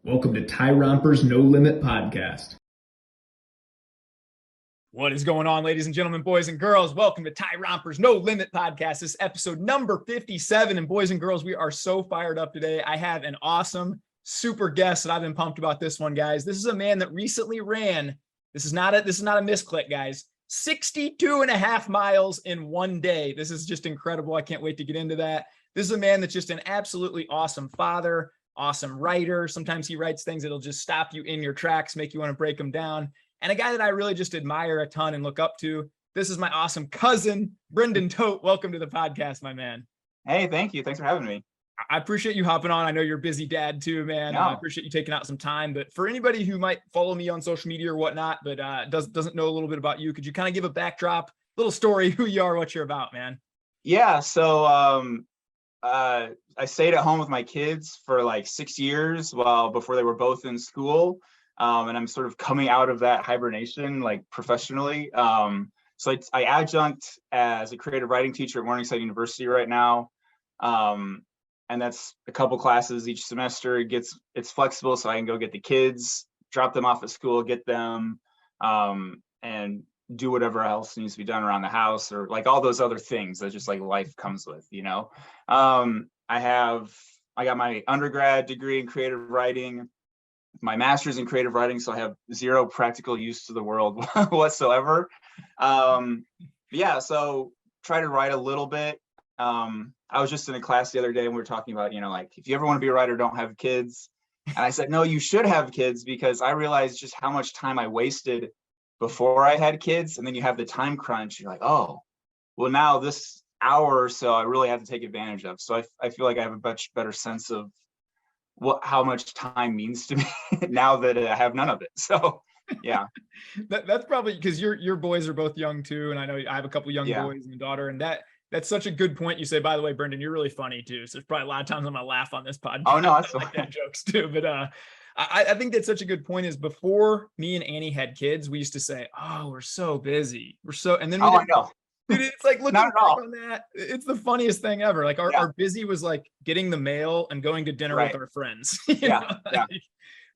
Welcome to Tyrompers No Limit Podcast. What is going on, ladies and gentlemen, boys and girls? Welcome to Tyrompers No Limit Podcast. This is episode number 57. And boys and girls, we are so fired up today. I have an awesome, super guest that I've been pumped about this one, guys. This is a man that recently ran. This is not a misclick, guys. 62 and a half miles in one day. This is just incredible. I can't wait to get into that. This is a man that's just an absolutely awesome father, awesome writer. Sometimes he writes things that'll just stop you in your tracks, make you want to break them down. And a guy that I really just admire a ton and look up to. This is my awesome cousin, Brendan Todt. Welcome to the podcast, my man. Hey, thank you. Thanks for having me. I appreciate you hopping on. I know you're a busy dad too, man. No. I appreciate you taking out some time. But for anybody who might follow me on social media or whatnot, but doesn't know a little bit about you, could you kind of give a backdrop, little story, who you are, what you're about, man? Yeah. So I stayed at home with my kids for like 6 years before they were both in school. And I'm sort of coming out of that hibernation, like professionally. So I adjunct as a creative writing teacher at Morningside University right now. And that's a couple classes each semester. It's flexible, so I can go get the kids, drop them off at school, get them, and do whatever else needs to be done around the house, or like all those other things that just like life comes with, you know. I got my undergrad degree in creative writing, my master's in creative writing, so I have zero practical use to the world whatsoever. Yeah, so try to write a little bit. I was just in a class the other day and we were talking about, you know, like, if you ever want to be a writer, don't have kids. And I said, no, you should have kids, because I realized just how much time I wasted before I had kids. And then you have the time crunch. You're like, oh, well, now this hour or so I really have to take advantage of. So I feel like I have a much better sense of how much time means to me now that I have none of it. So yeah. That's probably because your boys are both young too. And I know I have a couple young boys and a daughter, and that's such a good point. You say, by the way, Brendan, you're really funny too. So there's probably a lot of times I'm gonna laugh on this podcast. Oh no, that's like that jokes too. But I think that's such a good point. Is before me and Annie had kids, we used to say, "Oh, we're so busy, and then I know. Dude, it's like looking Not back at all. on that, it's the funniest thing ever. Like our busy was like getting the mail and going to dinner with our friends. Yeah.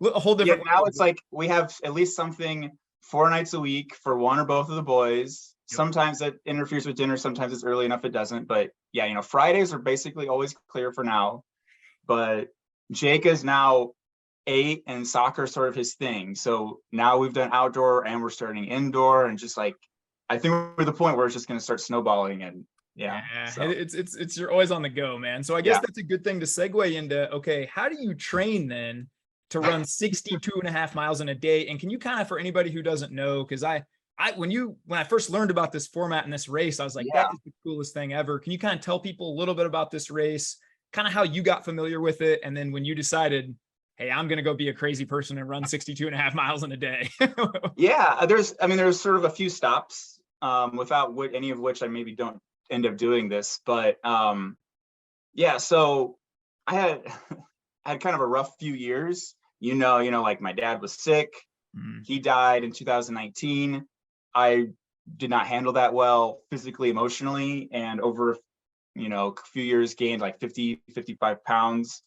A whole different. Yeah, now it's like we have at least something 4 nights a week for one or both of the boys. Yep. Sometimes that interferes with dinner. Sometimes it's early enough it doesn't. But yeah, you know, Fridays are basically always clear for now. But Jake is now 8 and soccer is sort of his thing. So now we've done outdoor and we're starting indoor, and just like, I think we're at the point where it's just going to start snowballing. And so. It's you're always on the go, man. So I guess that's a good thing to segue into. Okay, how do you train then to run 62 and a half miles in a day? And can you kind of, for anybody who doesn't know, because when I first learned about this format and this race, I was like, that is the coolest thing ever. Can you kind of tell people a little bit about this race, kind of how you got familiar with it, and then when you decided, hey, I'm going to go be a crazy person and run 62 and a half miles in a day? Yeah, there's sort of a few stops, without any of which I maybe don't end up doing this, but so I had kind of a rough few years, you know, like my dad was sick. He died in 2019. I did not handle that well physically, emotionally, and over, you know, a few years gained like 55 pounds.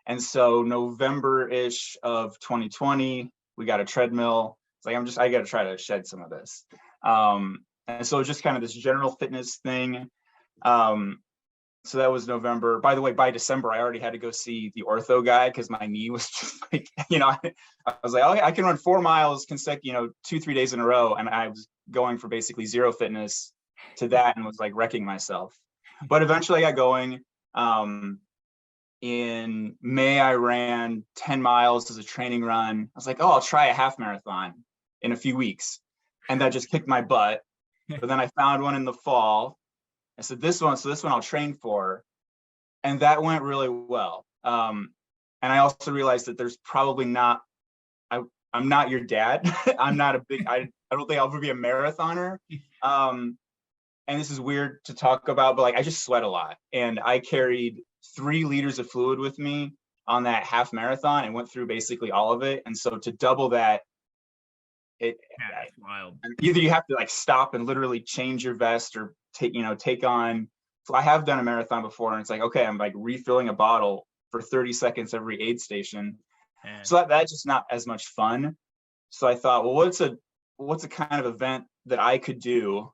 And so November-ish of 2020, we got a treadmill. It's like, I got to try to shed some of this. And so just kind of this general fitness thing. So that was November. By the way, by December, I already had to go see the ortho guy because my knee was just like, you know, I was like, oh, I can run 4 miles consecutive, 2-3 days in a row. And I was going for basically zero fitness to that and was like wrecking myself. But eventually I got going. In May, I ran 10 miles as a training run. I was like, oh, I'll try a half marathon in a few weeks. And that just kicked my butt. But then I found one in the fall. I said, this one I'll train for. And that went really well. And I also realized that there's probably not, I'm not your dad. I'm not I don't think I'll ever be a marathoner. And this is weird to talk about, but like, I just sweat a lot. And I carried 3 liters of fluid with me on that half marathon and went through basically all of it. And so to double that, that's wild. Either you have to like stop and literally change your vest, or take on. So I have done a marathon before, and it's like, okay, I'm like refilling a bottle for 30 seconds every aid station. So that's just not as much fun. So I thought, well, what's a kind of event that I could do?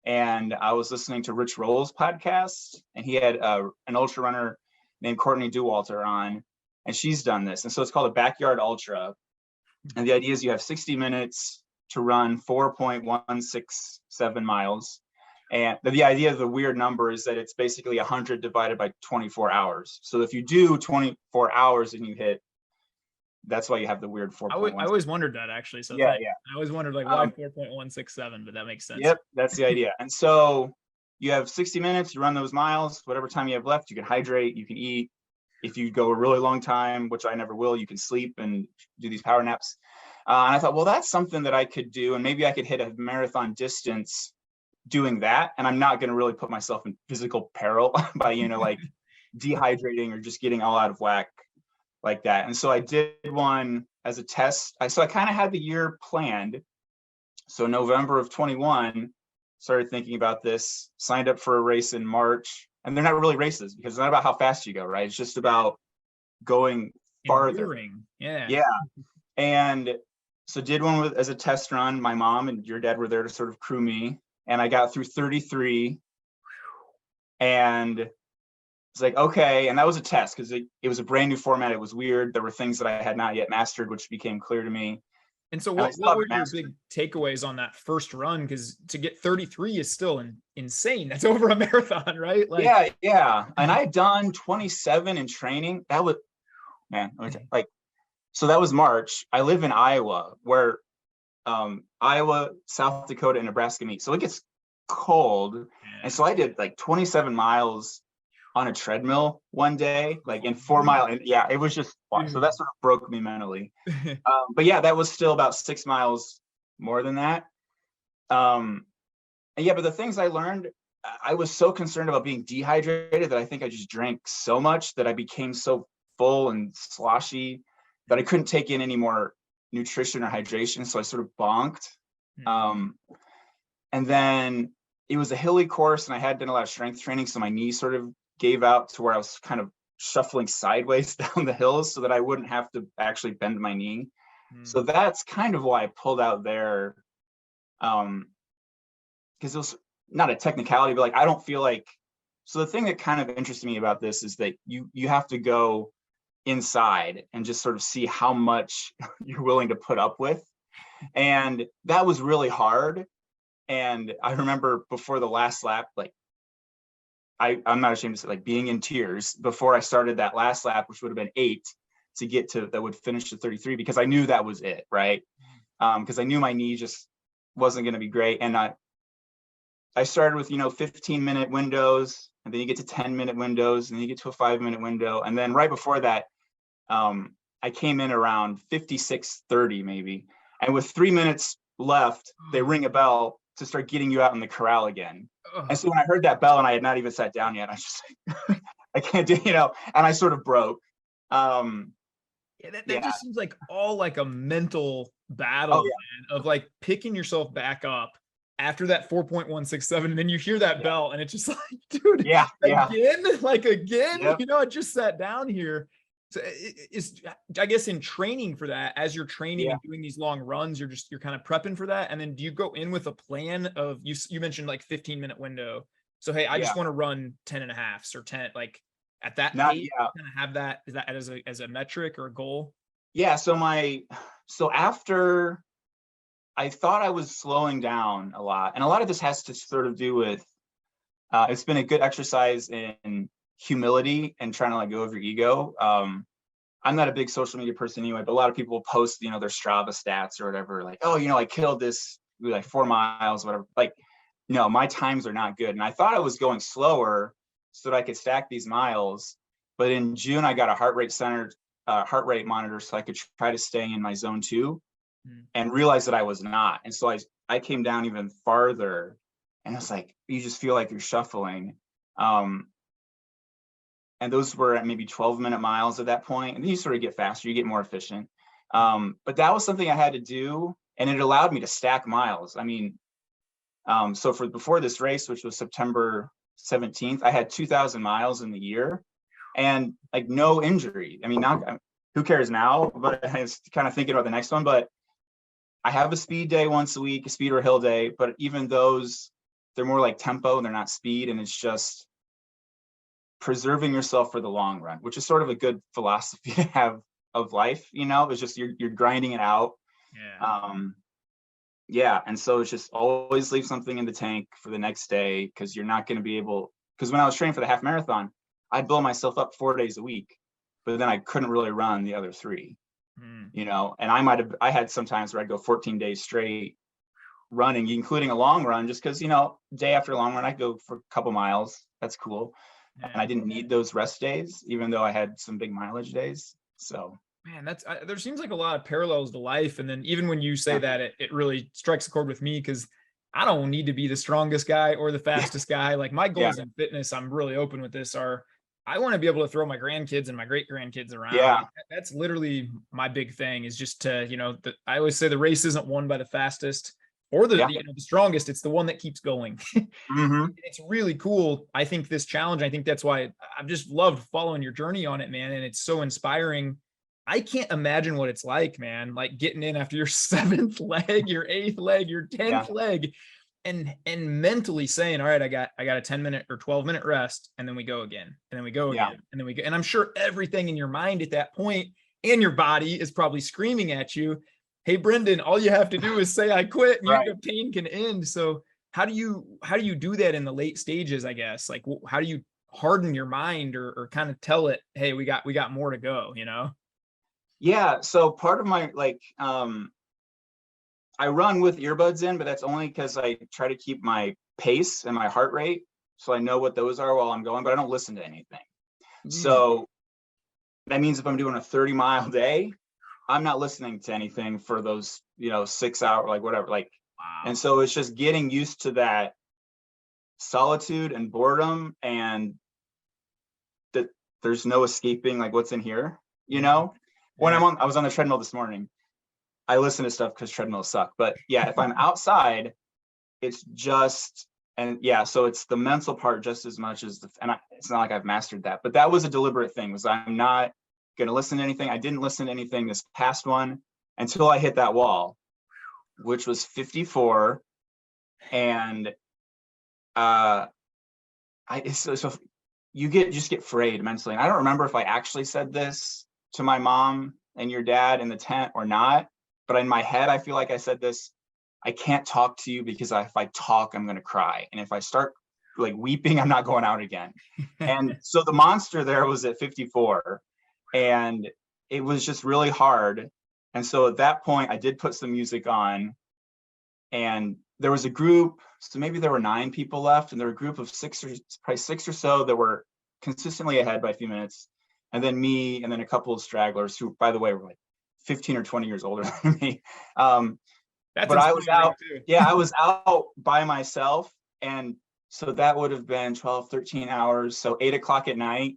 And I was listening to Rich Roll's podcast, and he had an ultra runner named Courtney Dauwalter on, and she's done this. And so it's called a backyard ultra. And the idea is you have 60 minutes to run 4.167 miles. And the idea of the weird number is that it's basically 100 divided by 24 hours. So if you do 24 hours and you hit, that's why you have the weird 4.1. I always wondered that, actually. So yeah. I always wondered like why 4.167, but that makes sense. Yep, that's the idea. And so you have 60 minutes, you run those miles, whatever time you have left, you can hydrate, you can eat. If you go a really long time, which I never will, you can sleep and do these power naps. And I thought, well, that's something that I could do, and maybe I could hit a marathon distance doing that. And I'm not going to really put myself in physical peril by, like dehydrating or just getting all out of whack like that. And so I did one as a test. So I kind of had the year planned. So November of 21, started thinking about this, signed up for a race in March. And they're not really races because it's not about how fast you go, right? It's just about going farther. Enduring. Yeah. Yeah. And so did one as a test run. My mom and your dad were there to sort of crew me. And I got through 33. And it's like, okay. And that was a test because it was a brand new format. It was weird. There were things that I had not yet mastered, which became clear to me. And so what were your big takeaways on that first run? Because to get 33 is still insane. That's over a marathon, right? Like, yeah. And I had done 27 in training. That was, man, so that was March. I live in Iowa, where Iowa, South Dakota, and Nebraska meet. So it gets cold. Yeah. And so I did like 27 miles on a treadmill one day, like in 4 mile. And yeah, it was just fun. So that sort of broke me mentally. But yeah, that was still about 6 miles more than that. And yeah, but the things I learned, I was so concerned about being dehydrated that I think I just drank so much that I became so full and sloshy that I couldn't take in any more nutrition or hydration. So I sort of bonked. And then it was a hilly course and I had done a lot of strength training. So my knees sort of gave out to where I was kind of shuffling sideways down the hills so that I wouldn't have to actually bend my knee. So that's kind of why I pulled out there. Because it was not a technicality, but like, I don't feel like, so the thing that kind of interested me about this is that you have to go inside and just sort of see how much you're willing to put up with. And that was really hard. And I remember before the last lap, like, I'm not ashamed to say, like, being in tears before I started that last lap, which would have been 8 to get to, that would finish to 33, because I knew that was it, right? Because I knew my knee just wasn't going to be great. And I started with, 15-minute windows, and then you get to 10-minute windows, and then you get to a 5-minute window. And then right before that, I came in around 56:30 maybe. And with 3 minutes left, they ring a bell to start getting you out in the corral again. And so when I heard that bell and I had not even sat down yet, I was just like, I can't do, and I sort of broke. That just seems like all like a mental battle, man, of like picking yourself back up after that 4.167, and then you hear that bell and it's just like, dude, again, Yep. I just sat down here. So it's, I guess, in training for that, as you're training and doing these long runs, you're kind of prepping for that. And then do you go in with a plan of, you mentioned like 15-minute window. So, hey, I just want to run 10.5s or 10, like at that pace, kind of have that, is that as a metric or a goal? Yeah. So after I thought I was slowing down a lot, and a lot of this has to sort of do with, it's been a good exercise in humility and trying to let go of your ego. I'm not a big social media person anyway, but a lot of people post, their Strava stats or whatever, like, oh, I killed this like 4 miles, whatever. Like, no, my times are not good. And I thought I was going slower so that I could stack these miles. But in June, I got a heart rate monitor so I could try to stay in my zone 2 and realize that I was not. And so I came down even farther, and it's like, you just feel like you're shuffling. And those were at maybe 12-minute miles at that point. And then you sort of get faster, you get more efficient. But that was something I had to do, and it allowed me to stack miles. I mean, so before this race, which was September 17th, I had 2,000 miles in the year and like no injury. I mean, not who cares now? But I was kind of thinking about the next one. But I have a speed day once a week, a speed or hill day. But even those, they're more like tempo and they're not speed. And it's just preserving yourself for the long run, which is sort of a good philosophy to have of life. It's just you're grinding it out. And so it's just always leave something in the tank for the next day, because you're not going to be able, because when I was training for the half marathon, I'd blow myself up 4 days a week, but then I couldn't really run the other 3. And I had some times where I'd go 14 days straight running, including a long run, just because, day after a long run, I'd go for a couple miles. That's cool. And I didn't need those rest days, even though I had some big mileage days. So man, there seems like a lot of parallels to life. And then even when you say that, it really strikes a chord with me, because I don't need to be the strongest guy or the fastest guy. Like my goals in fitness, I'm really open with this, are I want to be able to throw my grandkids and my great grandkids around. Yeah. That's literally my big thing, is just to, I always say the race isn't won by the fastest or the strongest. It's the one that keeps going. It's really cool. I think this challenge, I think that's why I've just loved following your journey on it, man. And it's so inspiring. I can't imagine what it's like, man, like getting in after your 7th leg, your 8th leg, your 10th leg, and mentally saying, all right, I got a 10-minute or 12-minute rest. And then we go again. And then we go again. And then we go. And I'm sure everything in your mind at that point and your body is probably screaming at you, hey, Brendan, all you have to do is say, I quit, and your pain can end. So how do you do that in the late stages, I guess? Like, how do you harden your mind or kind of tell it, hey, we got more to go, Yeah. So part of my, I run with earbuds in, but that's only because I try to keep my pace and my heart rate, so I know what those are while I'm going, but I don't listen to anything. So that means if I'm doing a 30-mile day, I'm not listening to anything for those, 6 hours, like whatever, wow. And so it's just getting used to that solitude and boredom, and that there's no escaping like what's in here, When I was on the treadmill this morning, I listen to stuff because treadmills suck. But yeah, if I'm outside, it's just, so it's the mental part just as much as it's not like I've mastered that, but that was a deliberate thing, was I'm not going to listen to anything. I didn't listen to anything this past one until I hit that wall, which was 54. And so you just get frayed mentally. And I don't remember if I actually said this to my mom and your dad in the tent or not, but in my head, I feel like I said this: I can't talk to you because if I talk, I'm going to cry. And if I start like weeping, I'm not going out again. And so the monster there was at 54, and it was just really hard. And so at that point, I did put some music on, and there was a group, so maybe there were 9 people left, and there were a group of probably six or so that were consistently ahead by a few minutes. And then me, and then a couple of stragglers who, by the way, were like 15 or 20 years older than me. But I was out, I was out by myself. And so that would have been 12, 13 hours. So 8 o'clock at night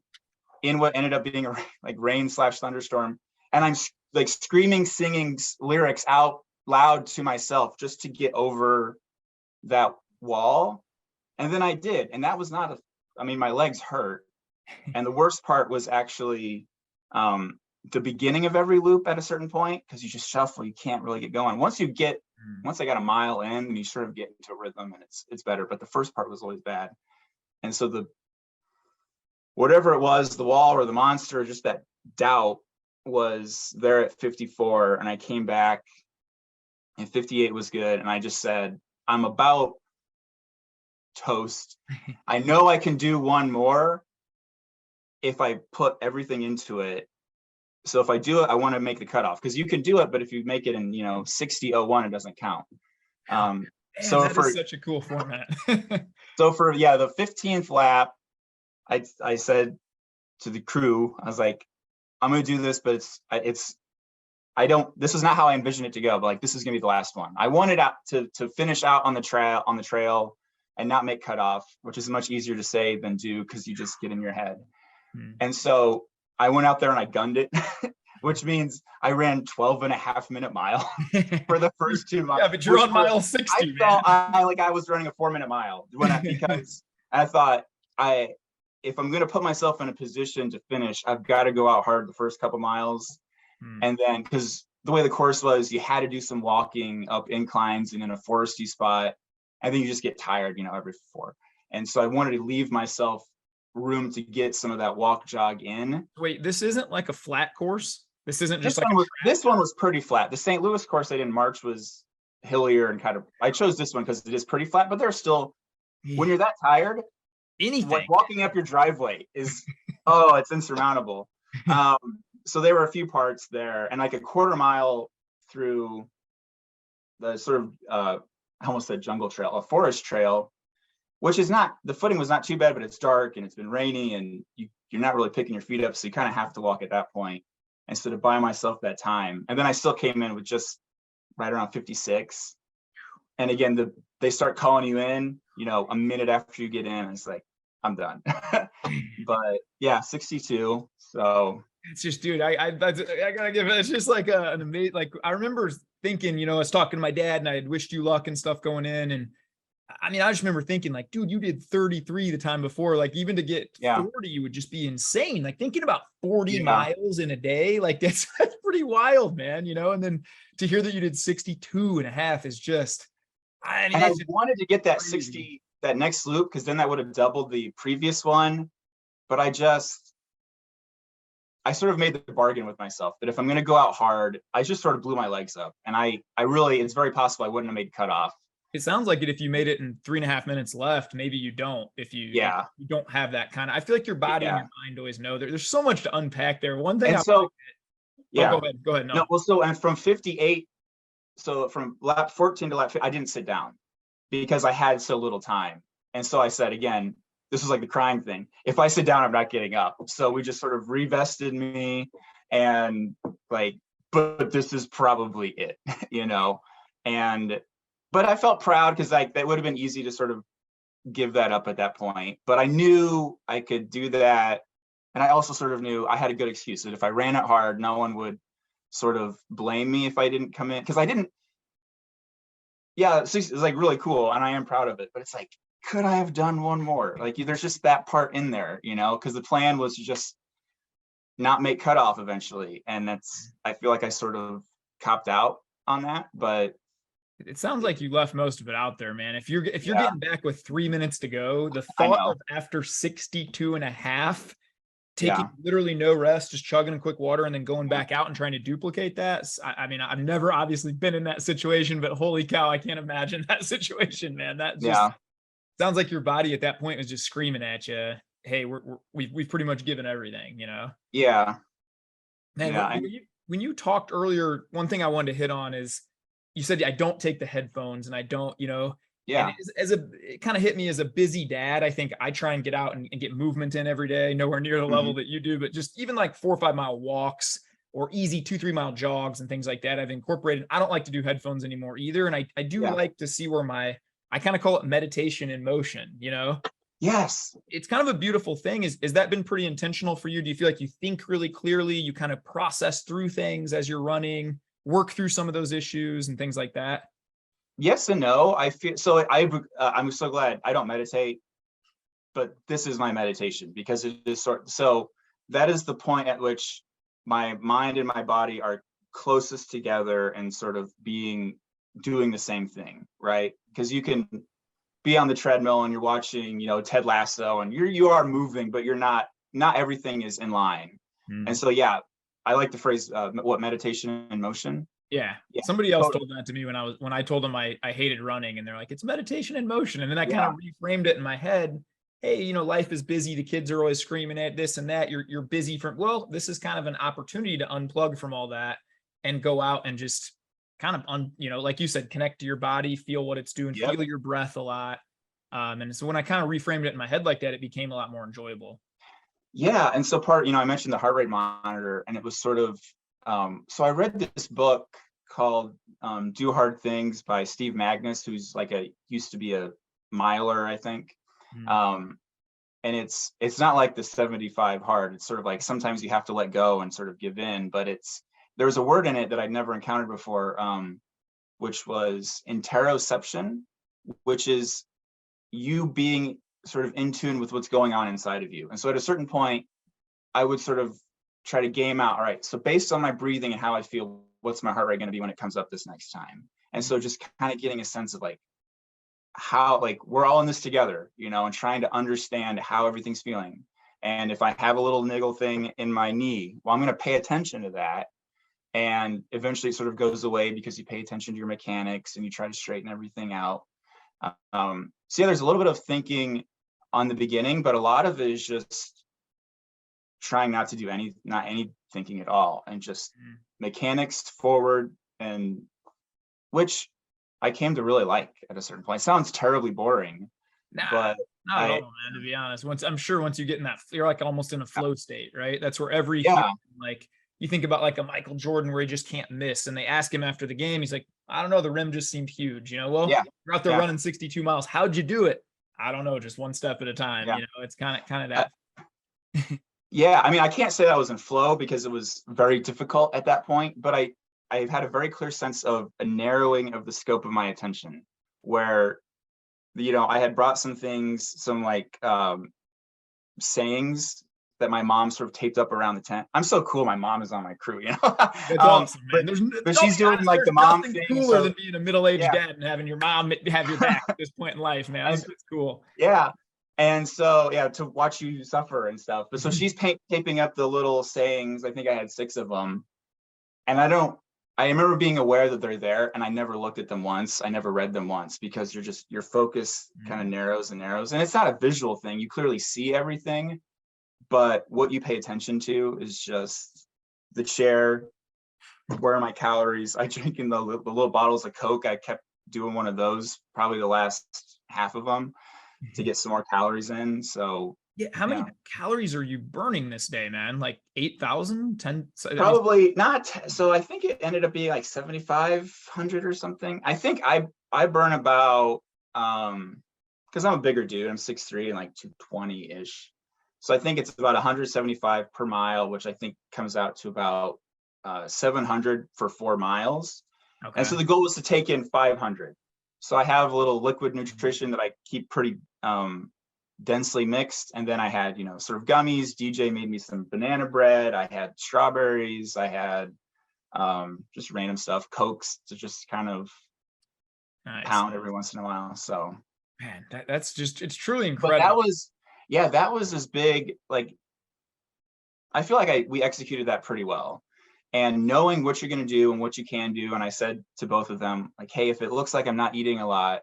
in what ended up being a rain/thunderstorm. And I'm like screaming, singing lyrics out loud to myself just to get over that wall. And then I did. And that was not my legs hurt. And the worst part was actually the beginning of every loop at a certain point, because you just shuffle, you can't really get going. Once I got a mile in, you sort of get into a rhythm, and it's better. But the first part was always bad. And so whatever it was, the wall or the monster, just that doubt was there at 54, and I came back and 58 was good. And I just said, I'm about toast. I know I can do one more if I put everything into it. So if I do it, I want to make the cutoff, because you can do it, but if you make it in 60:01, it doesn't count. Man, so that is such a cool format. So for the 15th lap, I said to the crew, I was like, I'm gonna do this, but this is not how I envisioned it to go, but like, this is gonna be the last one. I wanted to finish out on the trail and not make cutoff, which is much easier to say than do, because you just get in your head. And so I went out there and I gunned it, which means I ran 12.5-minute mile for the first 2 miles. Yeah, but you're on mile 60. I was running a 4-minute mile because I thought, if I'm going to put myself in a position to finish, I've got to go out hard the first couple miles. And then, because the way the course was, you had to do some walking up inclines and in a foresty spot, and then you just get tired, every 4. And so I wanted to leave myself room to get some of that walk jog in. Wait, this isn't like a flat course? This isn't just this one was pretty flat. The St. Louis course I did in March was hillier and I chose this one because it is pretty flat, but there's still, when you're that tired, anything walking up your driveway is, it's insurmountable. So there were a few parts there, and like a quarter mile through the sort of, I almost said jungle trail, a forest trail, which is not, the footing was not too bad, but it's dark and it's been rainy and you're not really picking your feet up. So you kind of have to walk at that point instead of buying myself that time. And then I still came in with just right around 56. And again, they start calling you in, a minute after you get in. It's like, I'm done. But yeah, 62. So it's just, dude, I gotta give it. It's just like an amazing. Like I remember thinking, I was talking to my dad, and I had wished you luck and stuff going in, and I mean, I just remember thinking, like, dude, you did 33 the time before. Like, even to get 40 would just be insane. Like thinking about 40 miles in a day, like that's pretty wild, man. And then to hear that you did 62 and a half is just. I mean, I wanted to get that crazy. 60, that next loop, because then that would have doubled the previous one. But I sort of made the bargain with myself that if I'm going to go out hard, I just sort of blew my legs up. And I really, it's very possible I wouldn't have made cutoff. It sounds like it if you made it in 3.5 minutes left, maybe you don't. If you don't have that kind of, I feel like your body and your mind always know there's so much to unpack there. One thing. And so, go ahead. No, well, so, and from 58, so from lap 14 to lap 15, I didn't sit down because I had so little time. And so I said, again, this was like the crying thing. If I sit down, I'm not getting up. So we just sort of revested me and like, but this is probably it, but I felt proud because that would have been easy to sort of give that up at that point. But I knew I could do that. And I also sort of knew I had a good excuse that if I ran it hard, no one would sort of blame me if I didn't come in. Because I didn't. Yeah, it's like really cool. And I am proud of it. But it's like, could I have done one more? Like there's just that part in there, because the plan was to just not make cutoff eventually. And I feel like I sort of copped out on that. But it sounds like you left most of it out there, man. If you're getting back with 3 minutes to go, the thought of after 62 and a half, taking literally no rest, just chugging a quick water and then going back out and trying to duplicate that. I mean, I've never obviously been in that situation, but holy cow, I can't imagine that situation, man. That just sounds like your body at that point was just screaming at you, hey, we've pretty much given everything, Yeah. Man, when you talked earlier, one thing I wanted to hit on is you said, I don't take the headphones and I don't, and it kind of hit me as a busy dad. I think I try and get out and get movement in every day, nowhere near the level that you do, but just even like 4 or 5 mile walks or easy 2-3 mile jogs and things like that. I've incorporated. I don't like to do headphones anymore either. And I do like to see where I kind of call it meditation in motion, Yes. It's kind of a beautiful thing. Is that been pretty intentional for you? Do you feel like you think really clearly, you kind of process through things as you're running, work through some of those issues and things like that? Yes and no. I feel so. I'm so glad I don't meditate, but this is my meditation because it is so that is the point at which my mind and my body are closest together and sort of doing the same thing, right? Because you can be on the treadmill and you're watching, Ted Lasso, and you are moving, but you're not everything is in line. And so, I like the phrase, meditation in motion. Yeah. Somebody else told that to me when I told them I hated running, and they're like, it's meditation in motion. And then I kind of reframed it in my head. Hey, life is busy. The kids are always screaming at this and that. You're busy this is kind of an opportunity to unplug from all that and go out and just kind of like you said, connect to your body, feel what it's doing, feel your breath a lot. And so when I kind of reframed it in my head like that, it became a lot more enjoyable. Yeah. And so I mentioned the heart rate monitor, and it was sort of, so I read this book called Do Hard Things by Steve Magnus, who's like used to be a miler, I think. And it's not like the 75 hard. It's sort of like sometimes you have to let go and sort of give in, but there's a word in it that I'd never encountered before, which was interoception, which is you being sort of in tune with what's going on inside of you. And so at a certain point, I would sort of try to game out, all right, so based on my breathing and how I feel, what's my heart rate going to be when it comes up this next time? And so just kind of getting a sense of like how, like, we're all in this together, you know, and trying to understand how everything's feeling. And if I have a little niggle thing in my knee, well, I'm going to pay attention to that. And eventually it sort of goes away because you pay attention to your mechanics and you try to straighten everything out. So yeah, there's a little bit of thinking on the beginning, but a lot of it is just trying not to do any thinking at all, and just mechanics forward, and which I came to really like at a certain point. It sounds terribly boring, but not at all, man, to be honest. Once you get in that, you're like almost in a flow state, right? That's where every like, you think about like a Michael Jordan where he just can't miss, and they ask him after the game, he's like, I don't know, the rim just seemed huge, you know. Well, you're out there running 62 miles. How'd you do it? I don't know, just one step at a time. You know, it's kind of that. Yeah, I mean, I can't say that I was in flow because it was very difficult at that point, but I've had a very clear sense of a narrowing of the scope of my attention, where, you know, I had brought some things, some like sayings that my mom sort of taped up around the tent. I'm so cool. My mom is on my crew, you know. That's awesome, man. But she's doing like the mom thing. Cooler than being a middle-aged dad and having your mom have your back at this point in life, man. That's cool. Yeah. And so, yeah, to watch you suffer and stuff. But so she's taping up the little sayings. I think I had 6 of them. And I remember being aware that they're there, and I never looked at them once. I never read them once, because your focus kind of narrows and narrows. And it's not a visual thing. You clearly see everything, but what you pay attention to is just the chair. Where are my calories? I drink in the little bottles of Coke. I kept doing one of those, probably the last half of them, to get some more calories in. So yeah, how many calories are you burning this day, man? Like 8,000, 10? Probably not. So I think it ended up being like 7,500 or something. I think I burn about, because I'm a bigger dude, I'm 6'3" and like 220-ish. So I think it's about 175 per mile, which I think comes out to about 700 for 4 miles. Okay. And so the goal was to take in 500. So I have a little liquid nutrition that I keep pretty densely mixed. And then I had, you know, sort of gummies. DJ made me some banana bread. I had strawberries. I had just random stuff, Cokes to just kind of pound every once in a while. So man, that's just, it's truly incredible. But that was as big, like, I feel like we executed that pretty well. And knowing what you're going to do and what you can do. And I said to both of them, like, hey, if it looks like I'm not eating a lot,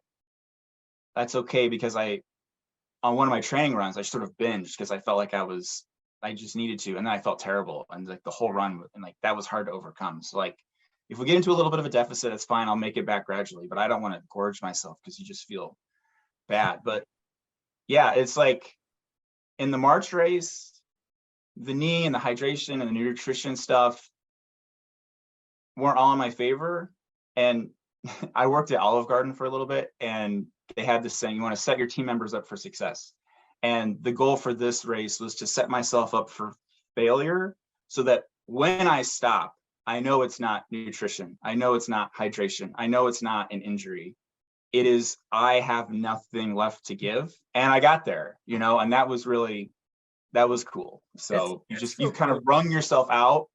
that's okay, because on one of my training runs, I sort of binged because I felt like I just needed to. And then I felt terrible. And like the whole run, and like that was hard to overcome. So like, if we get into a little bit of a deficit, it's fine. I'll make it back gradually, but I don't want to gorge myself because you just feel bad. But yeah, it's like in the March race, the knee and the hydration and the nutrition stuff weren't all in my favor. And I worked at Olive Garden for a little bit, and they had this saying, you want to set your team members up for success. And the goal for this race was to set myself up for failure, so that when I stop, I know it's not nutrition. I know it's not hydration. I know it's not an injury. It is, I have nothing left to give. And I got there, you know, and that was cool. So you kind of wrung yourself out,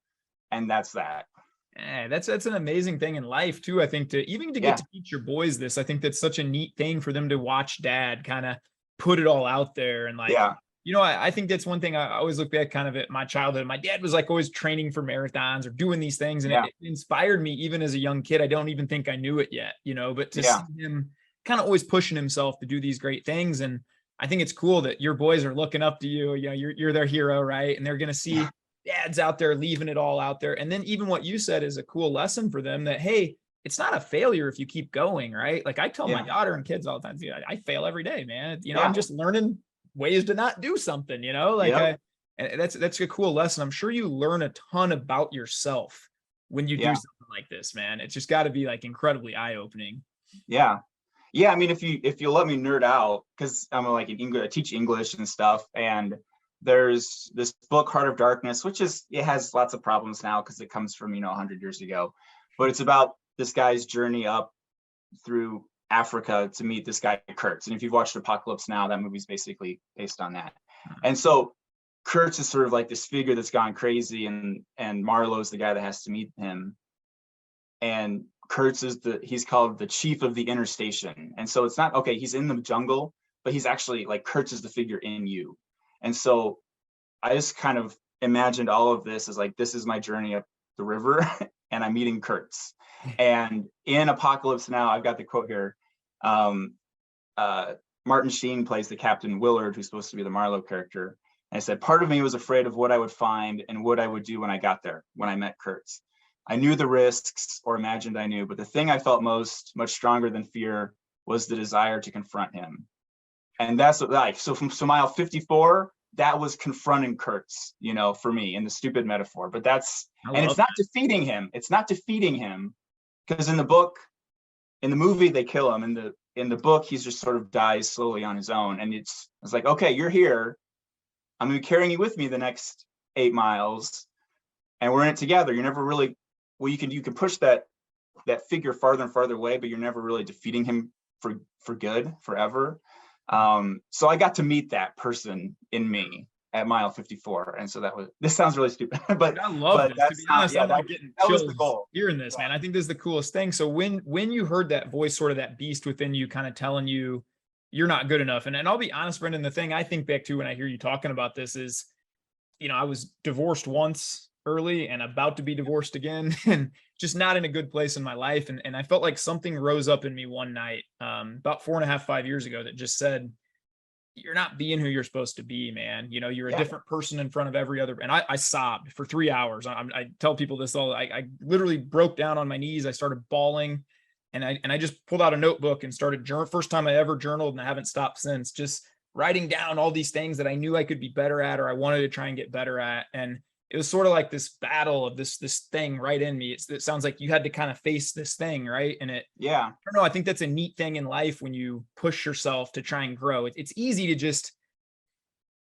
and that's that. Yeah, that's an amazing thing in life too. I think to get to teach your boys this, I think that's such a neat thing for them to watch dad kind of put it all out there. And like, you know, I think that's one thing I always look back kind of at my childhood. My dad was like always training for marathons or doing these things. And it inspired me even as a young kid. I don't even think I knew it yet, you know, but to see him kind of always pushing himself to do these great things. And I think it's cool that your boys are looking up to you. You know, you're their hero, right? And they're going to see dad's out there leaving it all out there. And then even what you said is a cool lesson for them that, hey, it's not a failure if you keep going, right? Like I tell my daughter and kids all the time, I fail every day, man. You know, I'm just learning ways to not do something, you know, like and that's a cool lesson. I'm sure you learn a ton about yourself when you do something like this, man. It's just got to be like incredibly eye-opening. Yeah. I mean, if you let me nerd out, because I'm like in English, I teach English and stuff, and there's this book, Heart of Darkness, which it has lots of problems now because it comes from, 100 years ago, but it's about this guy's journey up through Africa to meet this guy Kurtz. And if you've watched Apocalypse Now, that movie's basically based on that. And so Kurtz is sort of like this figure that's gone crazy, and Marlowe's the guy that has to meet him. And Kurtz is he's called the chief of the interstation. And so it's not, okay, he's in the jungle, but he's actually like, Kurtz is the figure in you. And so I just kind of imagined all of this as like, this is my journey up the river and I'm meeting Kurtz. And in Apocalypse Now, I've got the quote here. Martin Sheen plays the Captain Willard, who's supposed to be the Marlowe character. And I said, part of me was afraid of what I would find and what I would do when I got there, when I met Kurtz. I knew the risks, or imagined I knew, but the thing I felt much stronger than fear, was the desire to confront him. And that's what, like, so mile 54, that was confronting Kurtz, you know, for me, in the stupid metaphor. But that's, and it's not defeating him. It's not defeating him, because in the movie they kill him. In the book, he's just sort of dies slowly on his own. And it's like, okay, you're here. I'm gonna be carrying you with me the next 8 miles, and we're in it together. You're never really, well, you can push that figure farther and farther away, but you're never really defeating him for good, forever. So I got to meet that person in me at mile 54, and so this sounds really stupid, but I love this. To be honest, I'm like getting that was chills the goal. Hearing this, man. I think this is the coolest thing. So when you heard that voice, sort of that beast within you, kind of telling you you're not good enough, and I'll be honest, Brendan, the thing I think back to when I hear you talking about this is, you know, I was divorced once early and about to be divorced again, and just not in a good place in my life. And I felt like something rose up in me one night, about 4.5, 5 years ago, that just said, you're not being who you're supposed to be, man. You know, you're a different person in front of every other. And I sobbed for 3 hours. I tell people this all. I literally broke down on my knees. I started bawling, and I just pulled out a notebook and started first time I ever journaled, and I haven't stopped since, just writing down all these things that I knew I could be better at, or I wanted to try and get better at. And it was sort of like this battle of this thing right in me. It sounds like you had to kind of face this thing, right? And I don't know, I think that's a neat thing in life when you push yourself to try and grow. It's easy to just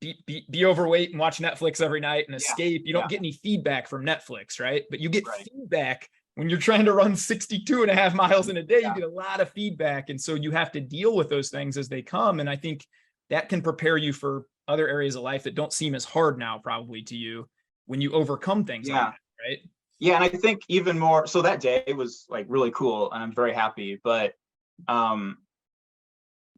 be overweight and watch Netflix every night and escape. You don't get any feedback from Netflix, right? But you get feedback when you're trying to run 62.5 miles in a day. You get a lot of feedback. And so you have to deal with those things as they come. And I think that can prepare you for other areas of life that don't seem as hard now, probably, to you, when you overcome things like that, right? Yeah, and I think even more, so that day was like really cool, and I'm very happy. But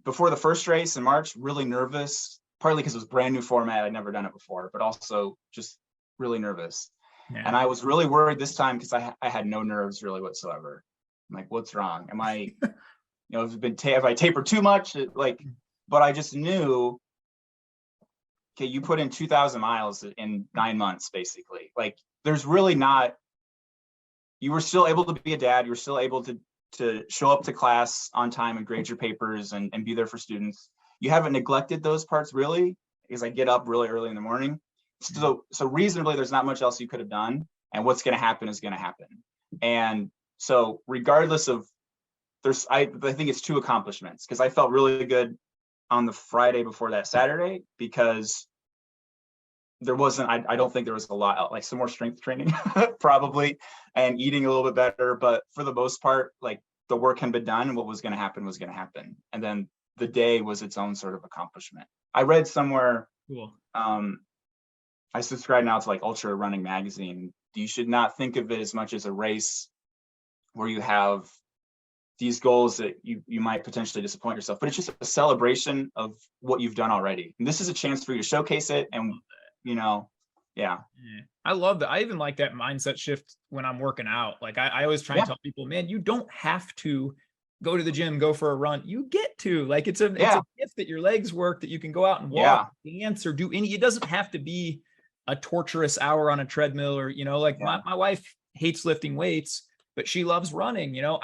before the first race in March, really nervous, partly because it was brand new format. I'd never done it before, but also just really nervous. Yeah. And I was really worried this time because I had no nerves really whatsoever. I'm like, what's wrong? Am I, you know, have I tapered too much? But I just knew, okay, you put in 2,000 miles in 9 months, basically. Like, there's really not, you were still able to be a dad. You were still able to show up to class on time and grade your papers and be there for students. You haven't neglected those parts, really, because I get up really early in the morning. So reasonably, there's not much else you could have done. And what's going to happen is going to happen. And so regardless of, I think it's 2 accomplishments, because I felt really good on the Friday before that Saturday, because there wasn't, I don't think there was a lot, like some more strength training probably, and eating a little bit better. But for the most part, like, the work had been done, and what was going to happen was going to happen. And then the day was its own sort of accomplishment. I read somewhere, cool. I subscribe now to like Ultra Running Magazine. You should not think of it as much as a race where you have these goals that you might potentially disappoint yourself, but it's just a celebration of what you've done already. And this is a chance for you to showcase it. And, you know, I love that. I even like that mindset shift when I'm working out. Like, I always try and tell people, man, you don't have to go to the gym, go for a run. You get to, like, it's a gift that your legs work, that you can go out and walk, dance, or do it doesn't have to be a torturous hour on a treadmill, or, you know, like my wife hates lifting weights, but she loves running. You know,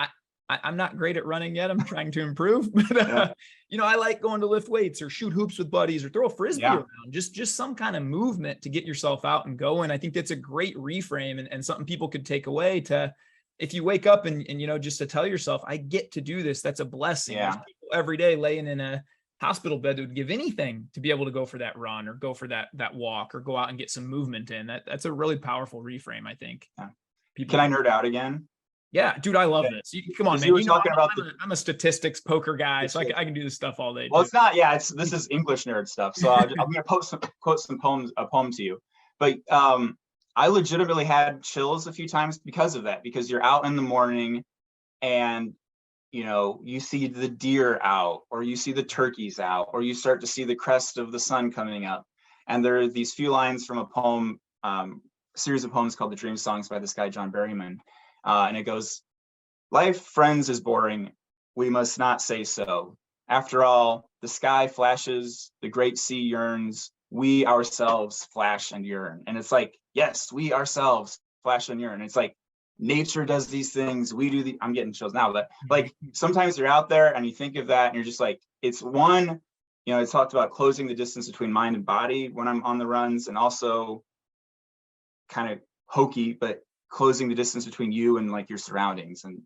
I'm not great at running yet. I'm trying to improve, but you know, I like going to lift weights or shoot hoops with buddies or throw a Frisbee around, just some kind of movement to get yourself out and going. I think that's a great reframe, and something people could take away to, if you wake up and, you know, just to tell yourself, I get to do this. That's a blessing. There's people every day laying in a hospital bed that would give anything to be able to go for that run, or go for that walk, or go out and get some movement in. That's a really powerful reframe, I think. Can I nerd out again? Yeah, dude, I love this. Come on, 'Cause man. you were talking about I'm a statistics poker guy, so I can do this stuff all day. Well, Too. it's not. Yeah, this is English nerd stuff. So I'm going to quote some poems, a poem to you. But I legitimately had chills a few times because of that. Because you're out in the morning, and you see the deer out, or you see the turkeys out, or you start to see the crest of the sun coming up. And there are these few lines from a poem, series of poems called "The Dream Songs" by this guy John Berryman, and it goes, "Life, friends, is boring. We must not say so. After all, the sky flashes, the great sea yearns, we ourselves flash and yearn." And it's like, yes, we ourselves flash and yearn. It's like nature does these things. We do I'm getting chills now, but like sometimes you're out there and you think of that and you're just like, it's one, it's talked about closing the distance between mind and body when I'm on the runs, and also kind of hokey, but closing the distance between you and like your surroundings and,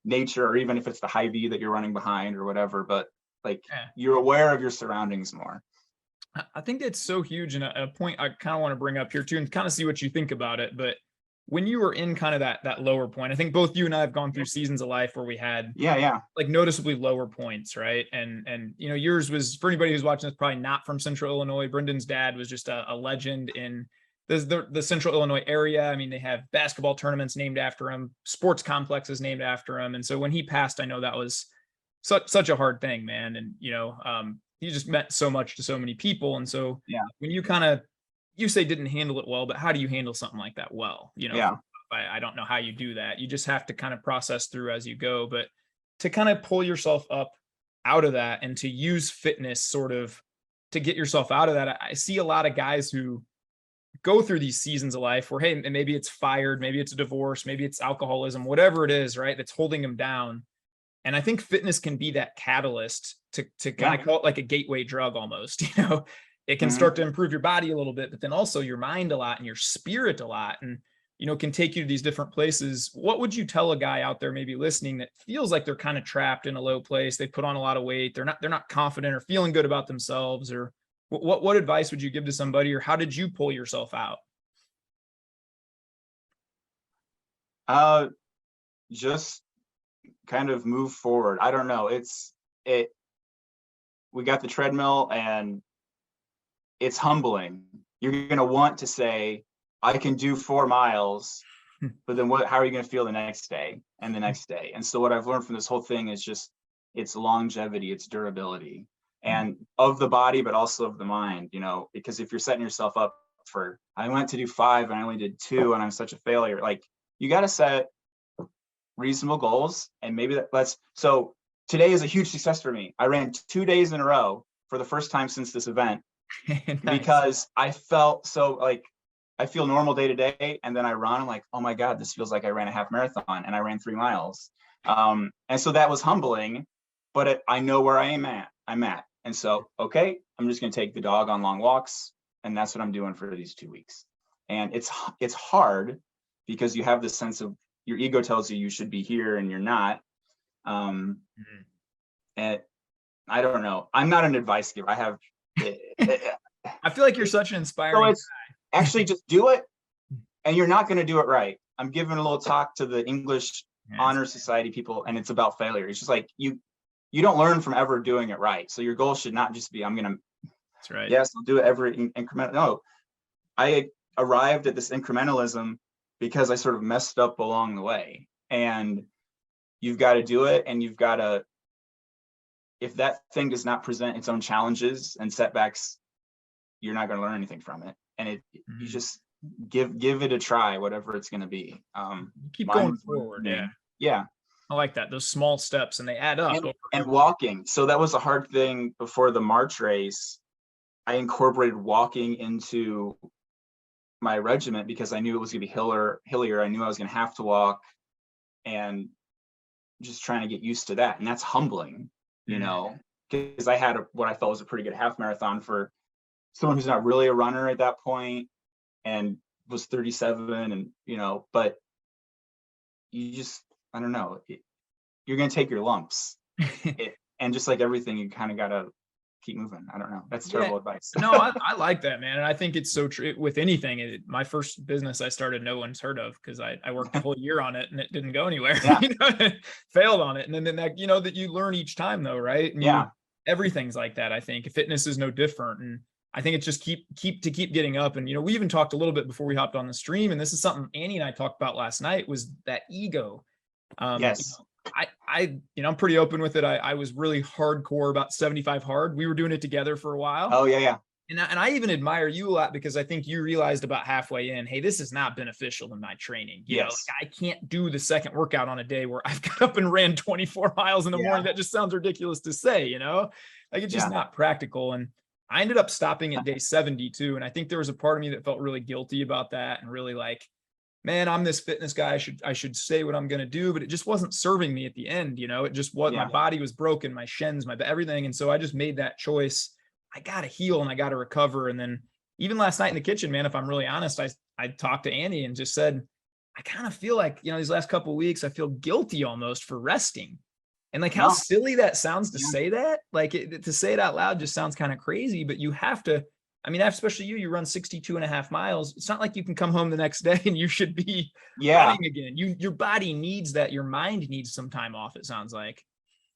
nature, or even if it's the high V that you're running behind or whatever, but like you're aware of your surroundings more. I think that's so huge, and a point I kind of want to bring up here too, and kind of see what you think about it. But when you were in kind of that lower point, I think both you and I have gone through seasons of life where we had like noticeably lower points, right? And yours was, for anybody who's watching this, probably not from Central Illinois. Brendan's dad was just a legend in the Central Illinois area. I mean, they have basketball tournaments named after him, sports complexes named after him. And so when he passed, I know that was such a hard thing, man. And, he just meant so much to so many people. And so when you say didn't handle it well, but how do you handle something like that well? I don't know how you do that. You just have to kind of process through as you go, but to kind of pull yourself up out of that and to use fitness sort of to get yourself out of that. I see a lot of guys who go through these seasons of life where, hey, maybe it's fired, maybe it's a divorce, maybe it's alcoholism, whatever it is, right, that's holding them down. And I think fitness can be that catalyst to kind of call it like a gateway drug almost. It can start to improve your body a little bit, but then also your mind a lot and your spirit a lot, and can take you to these different places. What would you tell a guy out there maybe listening that feels like they're kind of trapped in a low place? They put on a lot of weight, they're not confident or feeling good about themselves, or what advice would you give to somebody, or how did you pull yourself out? Just kind of move forward. I don't know. We got the treadmill, and it's humbling. You're going to want to say, I can do 4 miles, but then how are you going to feel the next day and the next day? And so what I've learned from this whole thing is just, it's longevity, it's durability, and of the body, but also of the mind, because if you're setting yourself up for, I went to do 5 and I only did 2 and I'm such a failure, like you got to set reasonable goals. And maybe so today is a huge success for me. I ran 2 days in a row for the first time since this event. Nice. Because I felt so like, I feel normal day to day, and then I run, I'm like, oh my God, this feels like I ran a half marathon, and I ran 3 miles. And so that was humbling, but I know where I'm at. And so, okay, I'm just going to take the dog on long walks. And that's what I'm doing for these 2 weeks. And it's hard because you have this sense of, your ego tells you should be here and you're not. And I don't know. I'm not an advice giver. I feel like you're such an inspiring guy. Actually just do it, and you're not going to do it right. I'm giving a little talk to the English Honor Society people, and it's about failure. It's just like you don't learn from ever doing it right. So your goal should not just be, that's right. Yes, I'll do it every incremental. No, I arrived at this incrementalism because I sort of messed up along the way, and you've got to do it. And you've got to, if that thing does not present its own challenges and setbacks, you're not going to learn anything from it. And you just give it a try, whatever it's going to be. Keep going forward. Yeah. I like that. Those small steps, and they add up. And walking. So that was a hard thing before the March race. I incorporated walking into my regiment because I knew it was going to be hillier. I knew I was going to have to walk, and just trying to get used to that. And that's humbling, because I had what I felt was a pretty good half marathon for someone who's not really a runner at that point, and was 37, and but you just, I don't know, you're going to take your lumps. And just like everything, you kind of got to keep moving. I don't know. That's terrible advice. No, I like that, man. And I think it's so true with anything. My first business I started, no one's heard of because I worked a whole year on it and it didn't go anywhere. Yeah. Failed on it. And then that, that you learn each time though, right? And everything's like that. I think fitness is no different. And I think it's just keep getting up. And, we even talked a little bit before we hopped on the stream. And this is something Annie and I talked about last night, was that ego. Yes. I'm pretty open with it. I was really hardcore about 75 hard. We were doing it together for a while. Oh yeah. And I even admire you a lot because I think you realized about halfway in, hey, this is not beneficial in my training. I can't do the second workout on a day where I've got up and ran 24 miles in the morning. That just sounds ridiculous to say, like it's just not practical. And I ended up stopping at day 72. And I think there was a part of me that felt really guilty about that and really like, man, I'm this fitness guy. I should say what I'm going to do, but it just wasn't serving me at the end. It just was, my body was broken, my shins, my everything. And so I just made that choice. I got to heal and I got to recover. And then even last night in the kitchen, man, if I'm really honest, I talked to Andy and just said, I kind of feel like, these last couple of weeks, I feel guilty almost for resting. And like how silly that sounds to say that, like to say it out loud just sounds kind of crazy, but you have to, especially you run 62.5 miles. It's not like you can come home the next day and you should be running again. Your body needs that. Your mind needs some time off, it sounds like.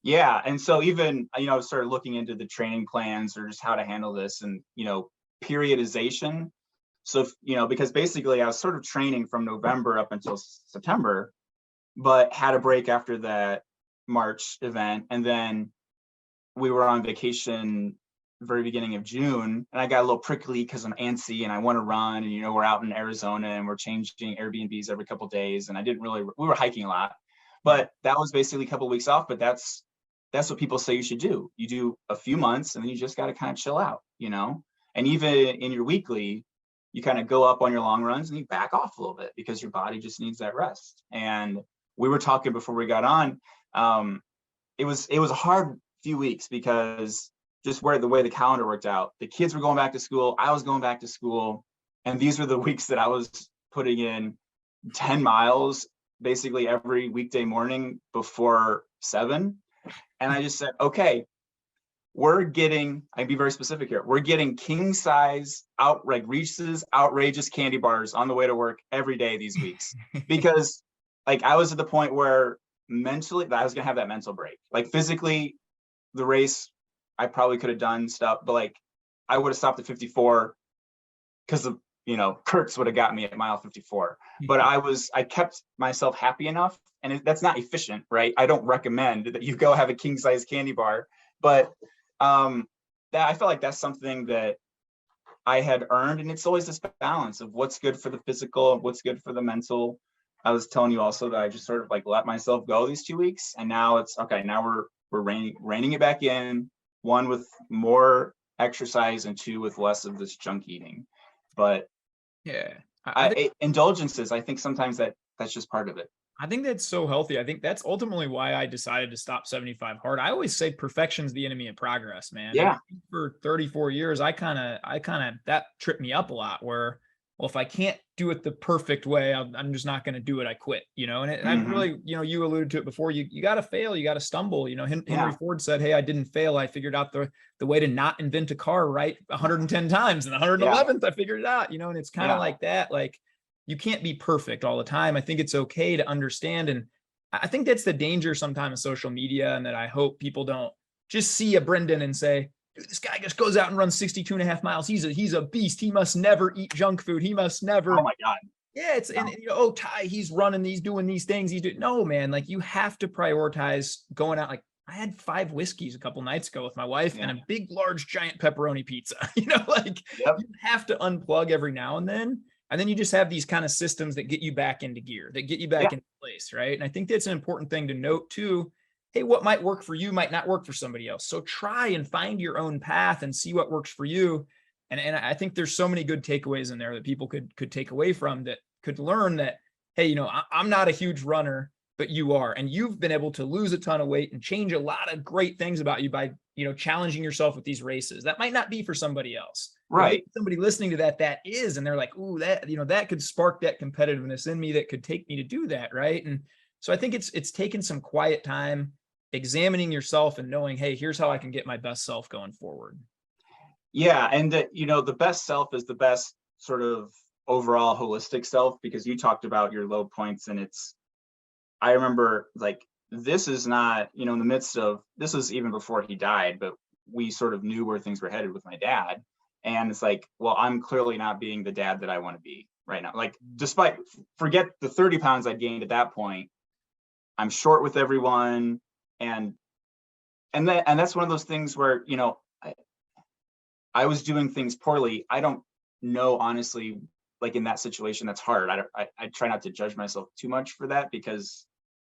Yeah. And so even, I started looking into the training plans or just how to handle this and, periodization. So, because basically I was sort of training from November up until September, but had a break after that March event. And then we were on vacation very beginning of June, and I got a little prickly because I'm antsy and I want to run, and we're out in Arizona and we're changing Airbnbs every couple of days, and we were hiking a lot, but that was basically a couple of weeks off. But that's what people say you should do. You do a few months and then you just got to kind of chill out, and even in your weekly, you kind of go up on your long runs and you back off a little bit because your body just needs that rest. And we were talking before we got on, it was a hard few weeks because just the way the calendar worked out, the kids were going back to school, I was going back to school. And these were the weeks that I was putting in 10 miles basically every weekday morning before 7. And I just said, okay, I'd be very specific here. We're getting king size Reese's outrageous candy bars on the way to work every day these weeks, because like I was at the point where mentally I was going to have that mental break. Like physically the race, I probably could have done stuff, but like I would have stopped at 54 because of, Kurtz would have got me at mile 54. But I kept myself happy enough, and that's not efficient, right? I don't recommend that you go have a king size candy bar, but that I felt like that's something that I had earned. And it's always this balance of what's good for the physical, what's good for the mental. I was telling you also that I just sort of like let myself go these 2 weeks, and now it's okay. Now we're reining it back in. 1 with more exercise and 2 with less of this junk eating. But indulgences, I think sometimes that's just part of it. I think that's so healthy. I think that's ultimately why I decided to stop 75 hard. I always say perfection's the enemy of progress, man. Yeah. For 34 years, I kind of that tripped me up a lot where, well, if I can't do it the perfect way, I'm just not going to do it. I quit, and I really, you alluded to it before, you got to fail, you got to stumble. Henry Ford said, hey, I didn't fail. I figured out the way to not invent a car, right? 110 times, and the 111th, I figured it out, and it's kind of like that. Like you can't be perfect all the time. I think it's okay to understand. And I think that's the danger sometimes of social media. And that I hope people don't just see a Brendan and say, dude, this guy just goes out and runs 62.5 miles. He's a beast. He must never eat junk food. He must never. Oh my God. Yeah. Ty, he's running, he's doing these things. No, man, like you have to prioritize going out. Like I had 5 whiskeys a couple nights ago with my wife and a big, large, giant pepperoni pizza, you have to unplug every now and then. And then you just have these kind of systems that get you back into gear, that get you back into place. Right. And I think that's an important thing to note too. Hey, what might work for you might not work for somebody else. So try and find your own path and see what works for you. And I think there's so many good takeaways in there that people could take away from, that could learn that, hey, I'm not a huge runner, but you are. And you've been able to lose a ton of weight and change a lot of great things about you by, challenging yourself with these races. That might not be for somebody else. Right. Somebody listening to that is, and they're like, ooh, that could spark that competitiveness in me that could take me to do that. Right. And so I think it's taken some quiet time examining yourself and knowing, hey, here's how I can get my best self going forward. Yeah. And that, the best self is the best sort of overall holistic self, because you talked about your low points, and I remember like, this is not, in the midst of, this was even before he died, but we sort of knew where things were headed with my dad. And it's like, well, I'm clearly not being the dad that I want to be right now. Like, forget the 30 pounds I'd gained at that point. I'm short with everyone. And that's one of those things where, I was doing things poorly. I don't know, honestly, like in that situation, that's hard. I try not to judge myself too much for that, because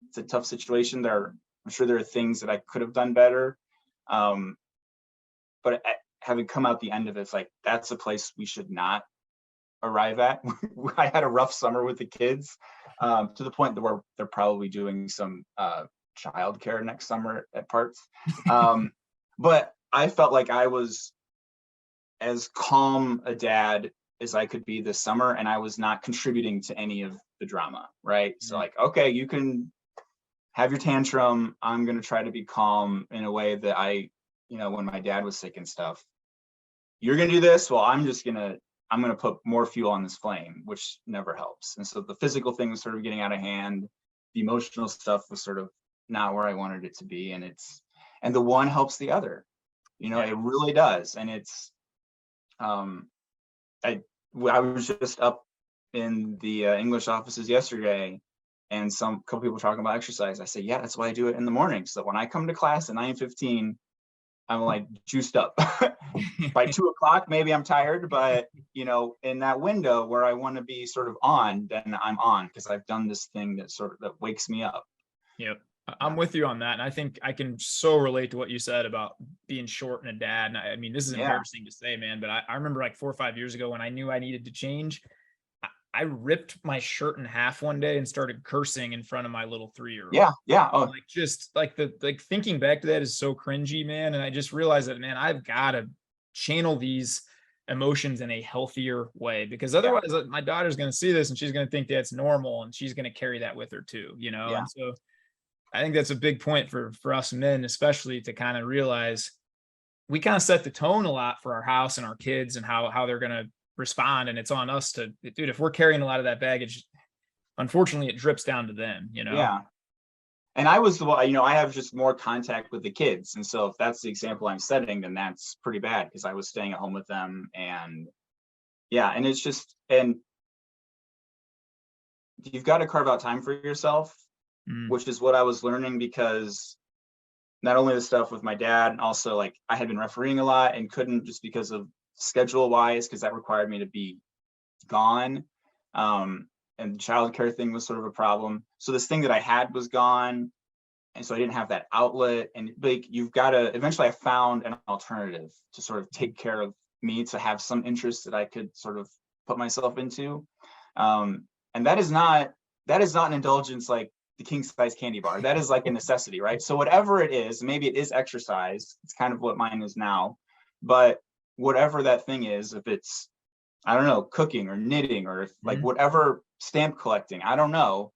it's a tough situation. I'm sure there are things that I could have done better. But having come out the end of it, it's like, that's a place we should not arrive at. I had a rough summer with the kids, to the point where they're probably doing some childcare next summer at parts. But I felt like I was as calm a dad as I could be this summer, and I was not contributing to any of the drama, right? So like, okay, you can have your tantrum. I'm going to try to be calm in a way that when my dad was sick and stuff, you're going to do this. Well, I'm going to put more fuel on this flame, which never helps. And so the physical thing was sort of getting out of hand. The emotional stuff was sort of not where I wanted it to be. And the one helps the other, it really does. And it's, I was just up in the English offices yesterday, and couple people talking about exercise. I said, yeah, that's why I do it in the morning. So when I come to class at 9:15, I'm like juiced up. By 2:00, maybe I'm tired, but in that window where I want to be sort of on, then I'm on, because I've done this thing that wakes me up. Yep. I'm with you on that. And I think I can so relate to what you said about being short and a dad. And I mean, this is embarrassing to say, man, but I remember like 4 or 5 years ago when I knew I needed to change, I ripped my shirt in half one day and started cursing in front of my little 3-year-old. Yeah. Yeah. Oh, like, just like thinking back to that is so cringy, man. And I just realized that, man, I've got to channel these emotions in a healthier way, because otherwise my daughter's going to see this and she's going to think that's normal, and she's going to carry that with her too, Yeah. And so I think that's a big point for us men, especially, to kind of realize we kind of set the tone a lot for our house and our kids and how they're going to respond. And it's on us to, dude, if we're carrying a lot of that baggage, unfortunately it drips down to them, Yeah. And I have just more contact with the kids. And so if that's the example I'm setting, then that's pretty bad, because I was staying at home with them. And and it's just, and you've got to carve out time for yourself, which is what I was learning, because not only the stuff with my dad, and also like I had been refereeing a lot and couldn't, just because of schedule wise, because that required me to be gone. And the childcare thing was sort of a problem. So this thing that I had was gone. And so I didn't have that outlet. And like, you've got to, eventually I found an alternative to sort of take care of me, to have some interest that I could sort of put myself into. And that is not an indulgence like the king size candy bar. That is like a necessity, right? So whatever it is, maybe it is exercise. It's kind of what mine is now, but whatever that thing is, if it's, I don't know, cooking or knitting, or like whatever, stamp collecting, I don't know,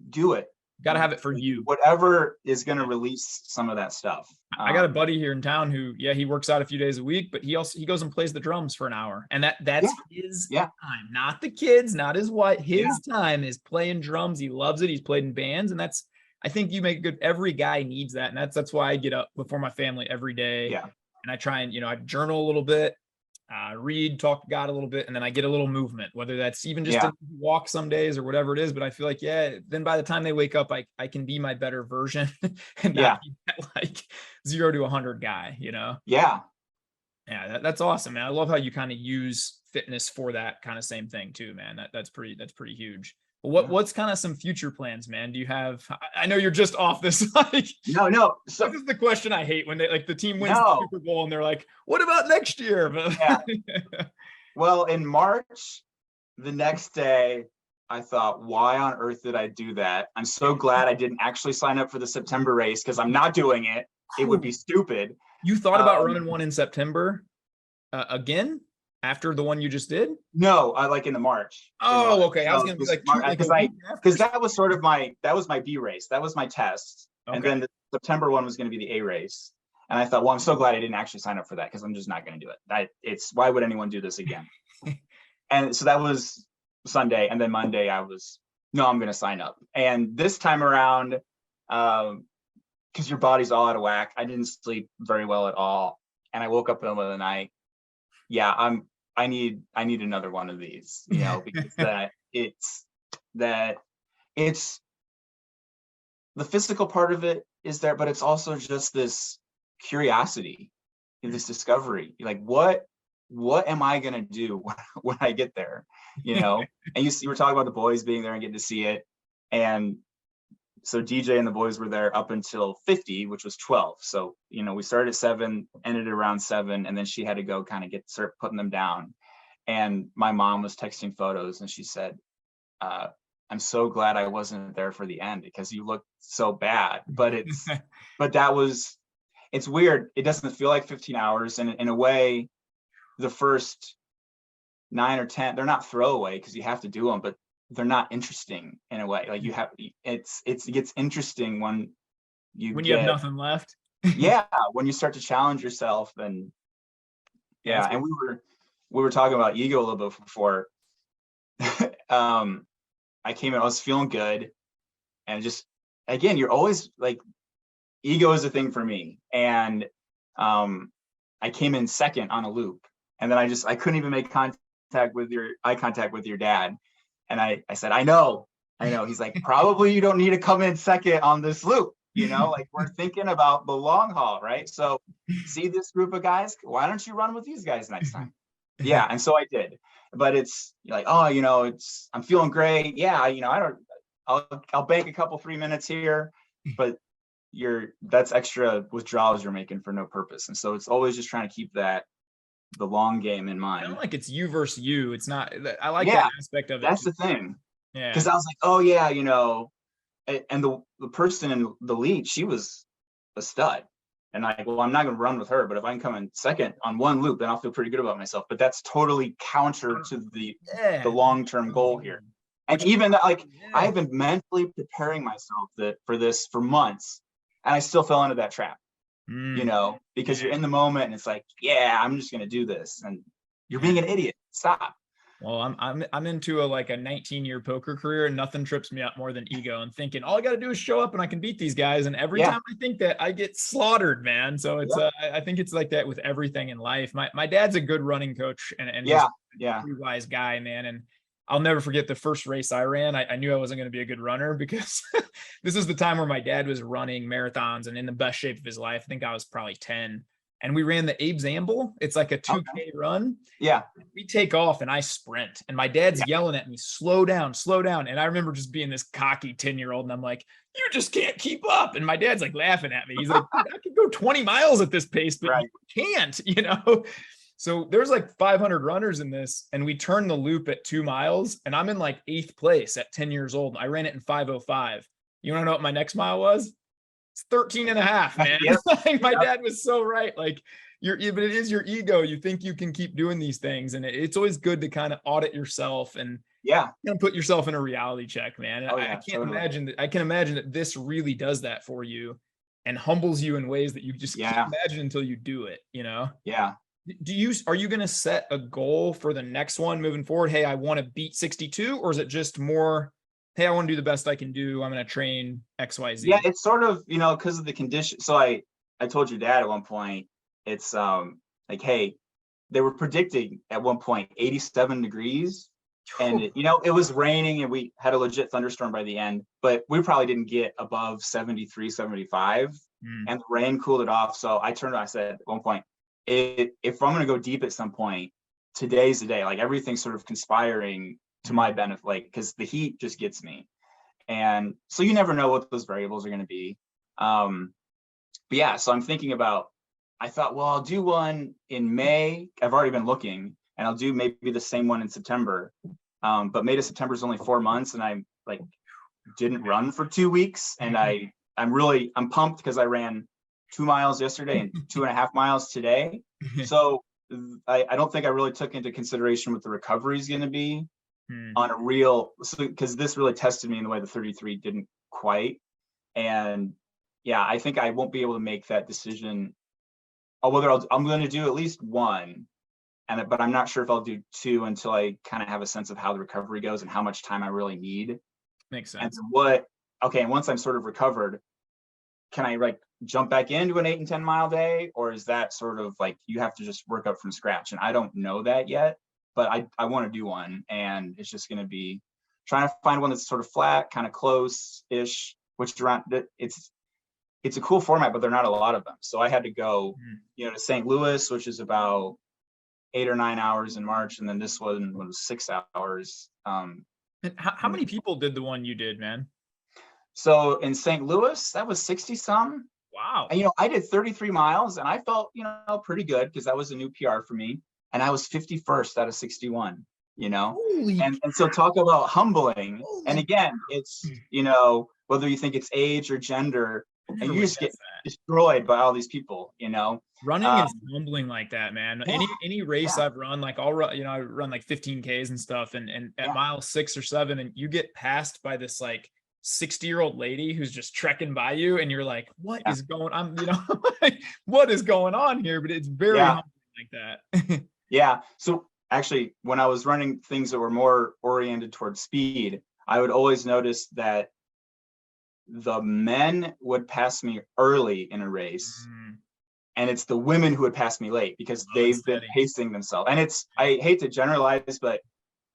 do it. Got to have it for you. Whatever is going to release some of that stuff. I got a buddy here in town who, he works out a few days a week, but he goes and plays the drums for an hour, and that's his time, not the kids, not his wife. His time is playing drums. He loves it. He's played in bands, and I think you make every guy needs that, and that's why I get up before my family every day. Yeah. And I try and I journal a little bit, read, talk to God a little bit, and then I get a little movement, whether that's even just a walk some days or whatever it is. But I feel like, then by the time they wake up, I can be my better version and not be that like 0 to 100 guy, Yeah. Yeah. That's awesome, man. I love how you kind of use fitness for that kind of same thing too, man. That's pretty huge. But what's kind of some future plans, man? Do you have, I know you're just off this, like, no. So this is the question I hate, when they like the team wins the Super Bowl and they're like, what about next year? Well, in March, the next day, I thought, why on earth did I do that? I'm so glad I didn't actually sign up for the September race, because I'm not doing it. It would be stupid. You thought about running one in September again? After the one you just did? No, I like in the March. Oh, okay. I was gonna be like, because that was sort of my B race. That was my test. Okay. And then September one was going to be the A race. And I thought, well, I'm so glad I didn't actually sign up for that because I'm just not going to do it. Why would anyone do this again? And so that was Sunday. And then Monday I'm going to sign up. And this time around, because your body's all out of whack, I didn't sleep very well at all. And I woke up in the middle of the night. Yeah, I need another one of these, because it's the physical part of it is there, but it's also just this curiosity, this discovery, like what am I gonna do when I get there, And you were talking about the boys being there and getting to see it, and so DJ and the boys were there up until 50, which was 12. So we started at 7, ended around 7, and then she had to go kind of start putting them down. And my mom was texting photos, and she said, I'm so glad I wasn't there for the end because you look so bad. But it's weird. It doesn't feel like 15 hours. And in a way, the first 9 or 10, they're not throwaway because you have to do them, but they're not interesting in a way. Like it gets interesting when you have nothing left. Yeah. When you start to challenge yourself and and we were talking about ego a little bit before. I came in, I was feeling good. And just, again, you're always like, ego is a thing for me. And I came in second on a loop. And then I couldn't even make eye contact with your dad. And I said, I know. He's like, probably you don't need to come in second on this loop. Like we're thinking about the long haul, right? So see this group of guys, why don't you run with these guys next time? Yeah. And so I did. But it's like, I'm feeling great. Yeah, I'll bank a couple 3 minutes here, but that's extra withdrawals you're making for no purpose. And so it's always just trying to keep the long game in mind. I don't like it's you versus you. It's not. I like that aspect of it. That's the thing. Yeah. Because I was like, oh yeah, and the person in the lead, she was a stud. And I'm not going to run with her, but if I can come in second on one loop, then I'll feel pretty good about myself. But that's totally counter to the long-term goal here. And even I've been mentally preparing myself for this for months, and I still fell into that trap, because you're in the moment and it's like, I'm just going to do this. And you're being an idiot. Stop. Well, I'm into a 19-year poker career, and nothing trips me up more than ego and thinking all I got to do is show up and I can beat these guys. And every time I think that, I get slaughtered, man. So it's I think it's like that with everything in life. My dad's a good running coach and he's a pretty wise guy, man. And I'll never forget the first race I ran. I knew I wasn't going to be a good runner because this is the time where my dad was running marathons and in the best shape of his life. I think I was probably 10. And we ran the Abe's Amble. It's like a 2K run. Yeah. We take off and I sprint. And my dad's yelling at me, slow down, slow down. And I remember just being this cocky 10-year-old. And I'm like, you just can't keep up. And my dad's like laughing at me. He's like, I could go 20 miles at this pace, but you can't, So there's 500 runners in this. And we turned the loop at 2 miles. And I'm in 8th place at 10 years old. I ran it in 5:05. You want to know what my next mile was? 13 and a half, man. My dad was so right. But it is your ego. You think you can keep doing these things. And it's always good to kind of audit yourself and put yourself in a reality check, man. I can imagine that this really does that for you and humbles you in ways that you just can't imagine until you do it, Yeah. Are you going to set a goal for the next one moving forward? Hey, I want to beat 62, or is it just more, hey, I want to do the best I can do. I'm going to train XYZ. Yeah, it's sort of, because of the condition. So I told your dad at one point, it's hey, they were predicting at one point 87 degrees. And, it was raining and we had a legit thunderstorm by the end, but we probably didn't get above 73, 75. And the rain cooled it off. So I turned around, I said at one point, if I'm going to go deep at some point, today's the day. Everything's sort of conspiring to my benefit, because the heat just gets me. And so you never know what those variables are going to be. So I'm thinking about, I thought, well, I'll do one in May. I've already been looking, and I'll do maybe the same one in September. But May to September is only 4 months, and I didn't run for 2 weeks. And I'm pumped because I ran 2 miles yesterday and 2.5 miles today. So I don't think I really took into consideration what the recovery is going to be on a real, because this really tested me in the way the 33 didn't quite. And yeah, I think I won't be able to make that decision. Oh, whether I'm going to do at least one, but I'm not sure if I'll do two until I kind of have a sense of how the recovery goes and how much time I really need. Makes And sense. okay, and once I'm sort of recovered, can I like jump back into an 8 and 10 mile day? Or is that sort of like, you have to just work up from scratch? And I don't know that yet, but I want to do one. And it's just going to be trying to find one that's sort of flat, kind of close-ish, which around it's a cool format, but there are not a lot of them. So I had to go, to St. Louis, which is about 8 or 9 hours in March. And then this one was 6 hours. And how many people did the one you did, man? So in St. Louis, that was 60 some. Wow. And, I did 33 miles and I felt, pretty good because that was a new PR for me. And I was 51st out of 61, and so talk about humbling. And again, it's, whether you think it's age or gender, and you just get destroyed by all these people, Running is humbling like that, man. Yeah, any race I've run, like I'll run, I run like 15Ks and stuff. And at mile 6 or 7, and you get passed by this like 60-year-old lady who's just trekking by you, and you're like, what is going on? What is going on here? But it's very humbling like that. Yeah. So actually, when I was running things that were more oriented towards speed, I would always notice that the men would pass me early in a race. And it's the women who would pass me late because they've been pacing themselves. And I hate to generalize, but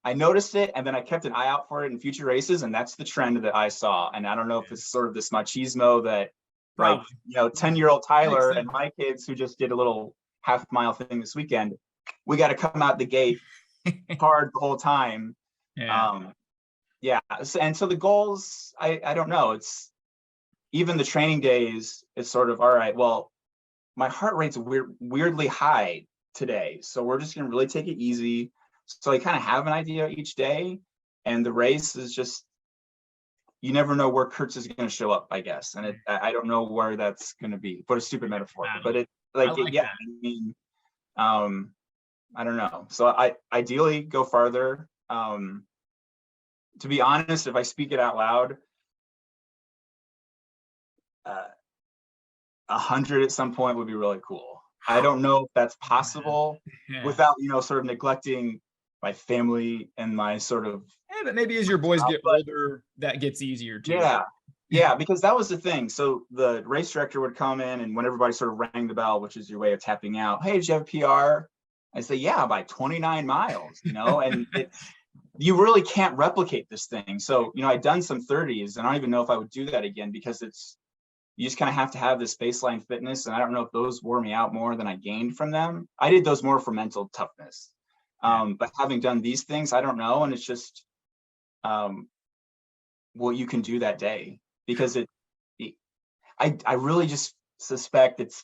I noticed it, and then I kept an eye out for it in future races, and that's the trend that I saw. And I don't know if it's sort of this machismo that, like, 10-year-old Tyler and my kids who just did a little half-mile thing this weekend, we got to come out the gate hard the whole time. And so the goals, I don't know. It's even the training days. It's sort of, all right, well, my heart rate's weirdly high today, so we're just gonna really take it easy. So I kind of have an idea each day, and the race is just, you never know where Kurtz is going to show up, I guess. And I don't know where that's going to be. What a stupid metaphor, but I mean, I don't know. So I ideally go farther. To be honest, if I speak it out loud, 100 at some point would be really cool. I don't know if that's possible without, sort of neglecting my family and my sort of. Yeah, but maybe as your boys get older, that gets easier too. Yeah, because that was the thing. So the race director would come in, and when everybody sort of rang the bell, which is your way of tapping out, hey, did you have a PR? I say, yeah, by 29 miles, and you really can't replicate this thing. So, I'd done some 30s, and I don't even know if I would do that again, because you just kind of have to have this baseline fitness. And I don't know if those wore me out more than I gained from them. I did those more for mental toughness. But having done these things, I don't know. And it's just what you can do that day, because I really just suspect it's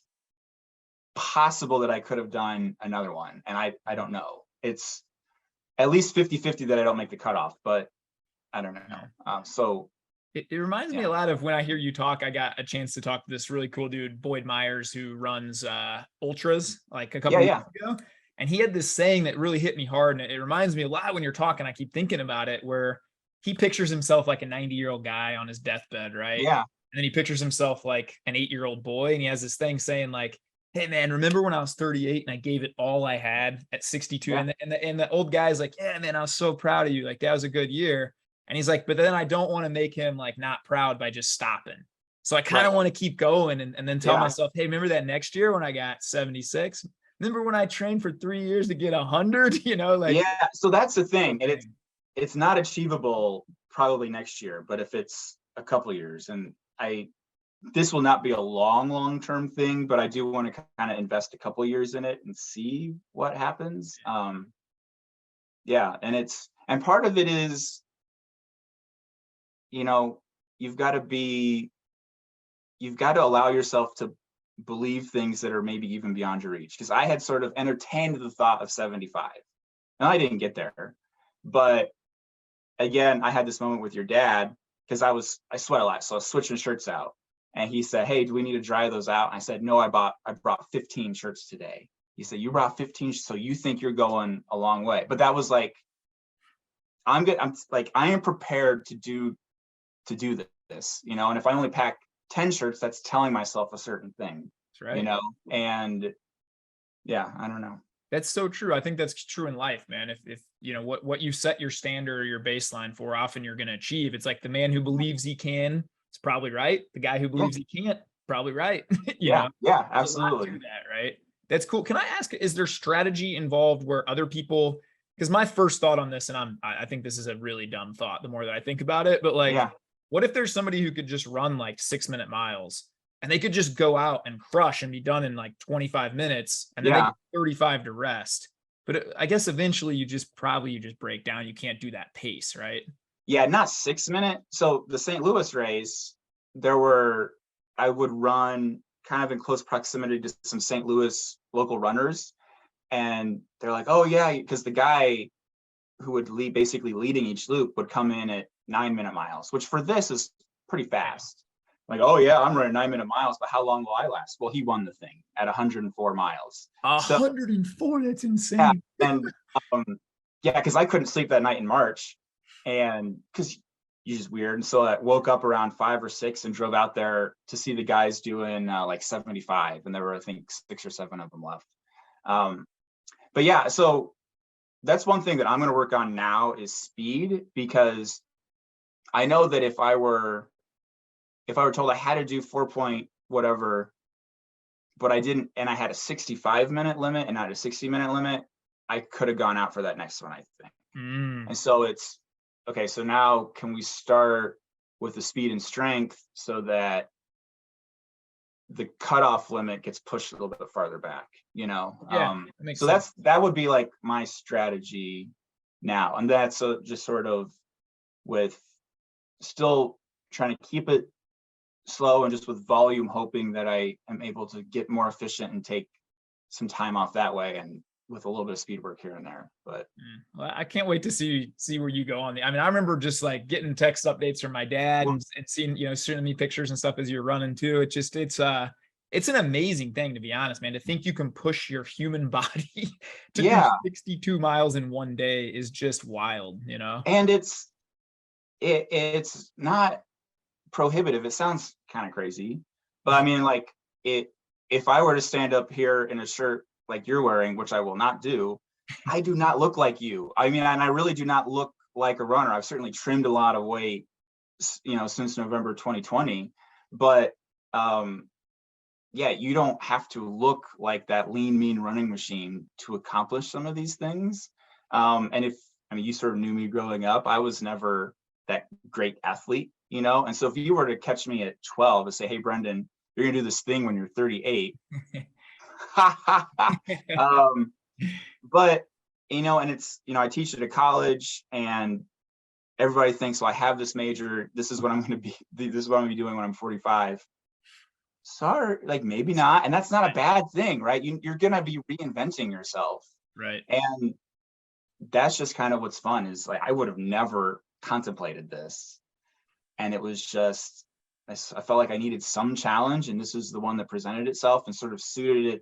possible that I could have done another one. And I don't know. It's at least 50-50 that I don't make the cutoff, but I don't know. So it reminds me a lot of when I hear you talk. I got a chance to talk to this really cool dude, Boyd Myers, who runs ultras like a couple of years ago. And he had this saying that really hit me hard. And it reminds me a lot when you're talking. I keep thinking about it, where he pictures himself like a 90-year-old guy on his deathbed, right? Yeah. And then he pictures himself like an 8-year-old boy. And he has this thing saying like, hey, man, remember when I was 38 and I gave it all I had at 62? Yeah. And the old guy's like, yeah, man, I was so proud of you. Like, that was a good year. And he's like, but then I don't want to make him like not proud by just stopping. So I kind of want to keep going and then tell myself, hey, remember that next year when I got 76? Remember when I trained for 3 years to get 100? So that's the thing. And it's not achievable probably next year, but if it's a couple of years, and this will not be a long-term thing, but I do want to kind of invest a couple of years in it and see what happens. And part of it is, you've got to allow yourself to believe things that are maybe even beyond your reach. Because I had sort of entertained the thought of 75, and I didn't get there. But again, I had this moment with your dad, because I sweat a lot, so I was switching shirts out, and he said, hey, do we need to dry those out? And I said, no, I brought 15 shirts today. He said, you brought 15, so you think you're going a long way. But that was like, I am prepared to do this, and if I only pack 10 shirts, that's telling myself a certain thing, That's right. you know? And yeah, I don't know. That's so true. I think that's true in life, man. If you know what you set your standard or your baseline for, often you're going to achieve. It's like the man who believes he can, is probably right. The guy who believes he can't, probably right. you Yeah, know, yeah, there's a lot to absolutely. that, right? That's cool. Can I ask, is there strategy involved where other people, because my first thought on this, and I think this is a really dumb thought the more that I think about it, but like, Yeah, what if there's somebody who could just run like 6-minute miles and they could just go out and crush and be done in like 25 minutes and then they yeah, get 35 to rest? But I guess eventually you just break down. You can't do that pace, right? yeah, not 6 minute. So the St. Louis race, I would run kind of in close proximity to some St. Louis local runners. And they're like, oh yeah, because the guy who would basically leading each loop would come in at 9-minute miles, which for this is pretty fast. Like, oh yeah, I'm running 9-minute miles, but how long will I last? Well, he won the thing at 104 miles. So 104, that's insane. yeah, and yeah, because I couldn't sleep that night in March, and because you're just weird. And so I woke up around 5 or 6 and drove out there to see the guys doing like 75, and there were I think 6 or 7 of them left. But yeah, so that's one thing that I'm going to work on now is speed, because I know that if I were told I had to do 4 point whatever, but I didn't, and I had a 65-minute limit and not a 60-minute limit, I could have gone out for that next one, I think. And so it's okay. So now can we start with the speed and strength so that the cutoff limit gets pushed a little bit farther back, you know? Yeah, that makes so sense. that would be like my strategy now. And that's just sort of with still trying to keep it slow and just with volume, hoping that I am able to get more efficient and take some time off that way, and with a little bit of speed work here and there. But Well, I can't wait to see where you go on the. I mean, I remember just like getting text updates from my dad and seeing, sending me pictures and stuff as you're running too. It's an amazing thing, to be honest, man. To think you can push your human body to do 62 miles in one day is just wild, And it's not prohibitive. It sounds kind of crazy, but I mean, like if I were to stand up here in a shirt like you're wearing, which I will not do, I do not look like you. I mean, and I really do not look like a runner. I've certainly trimmed a lot of weight, since November 2020, but yeah, you don't have to look like that lean, mean running machine to accomplish some of these things. And you sort of knew me growing up, I was never that great athlete, and so if you were to catch me at 12 and say, hey, Brendan, you're gonna do this thing when you're 38. But and it's I teach at a college, and everybody thinks, well, I have this major, this is what I'm going to be doing when I'm 45. Sorry, like maybe not, and that's not a bad thing, right? You're going to be reinventing yourself, right? And that's just kind of what's fun, is like I would have never contemplated this, and it was just I felt like I needed some challenge, and this is the one that presented itself and sort of suited it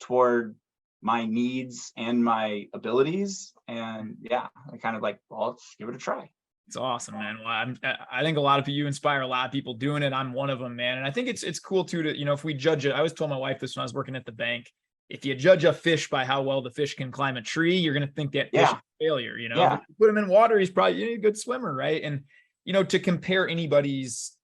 toward my needs and my abilities. And yeah, I kind of like, well, let's give it a try. It's awesome, man. Well, I think a lot of you inspire a lot of people doing it. I'm one of them, man. And I think it's cool too to, if we judge it, I always told my wife this when I was working at the bank. If you judge a fish by how well the fish can climb a tree, you're going to think that fish is a failure, But if you put him in water, he's probably a good swimmer, right? And, to compare anybody's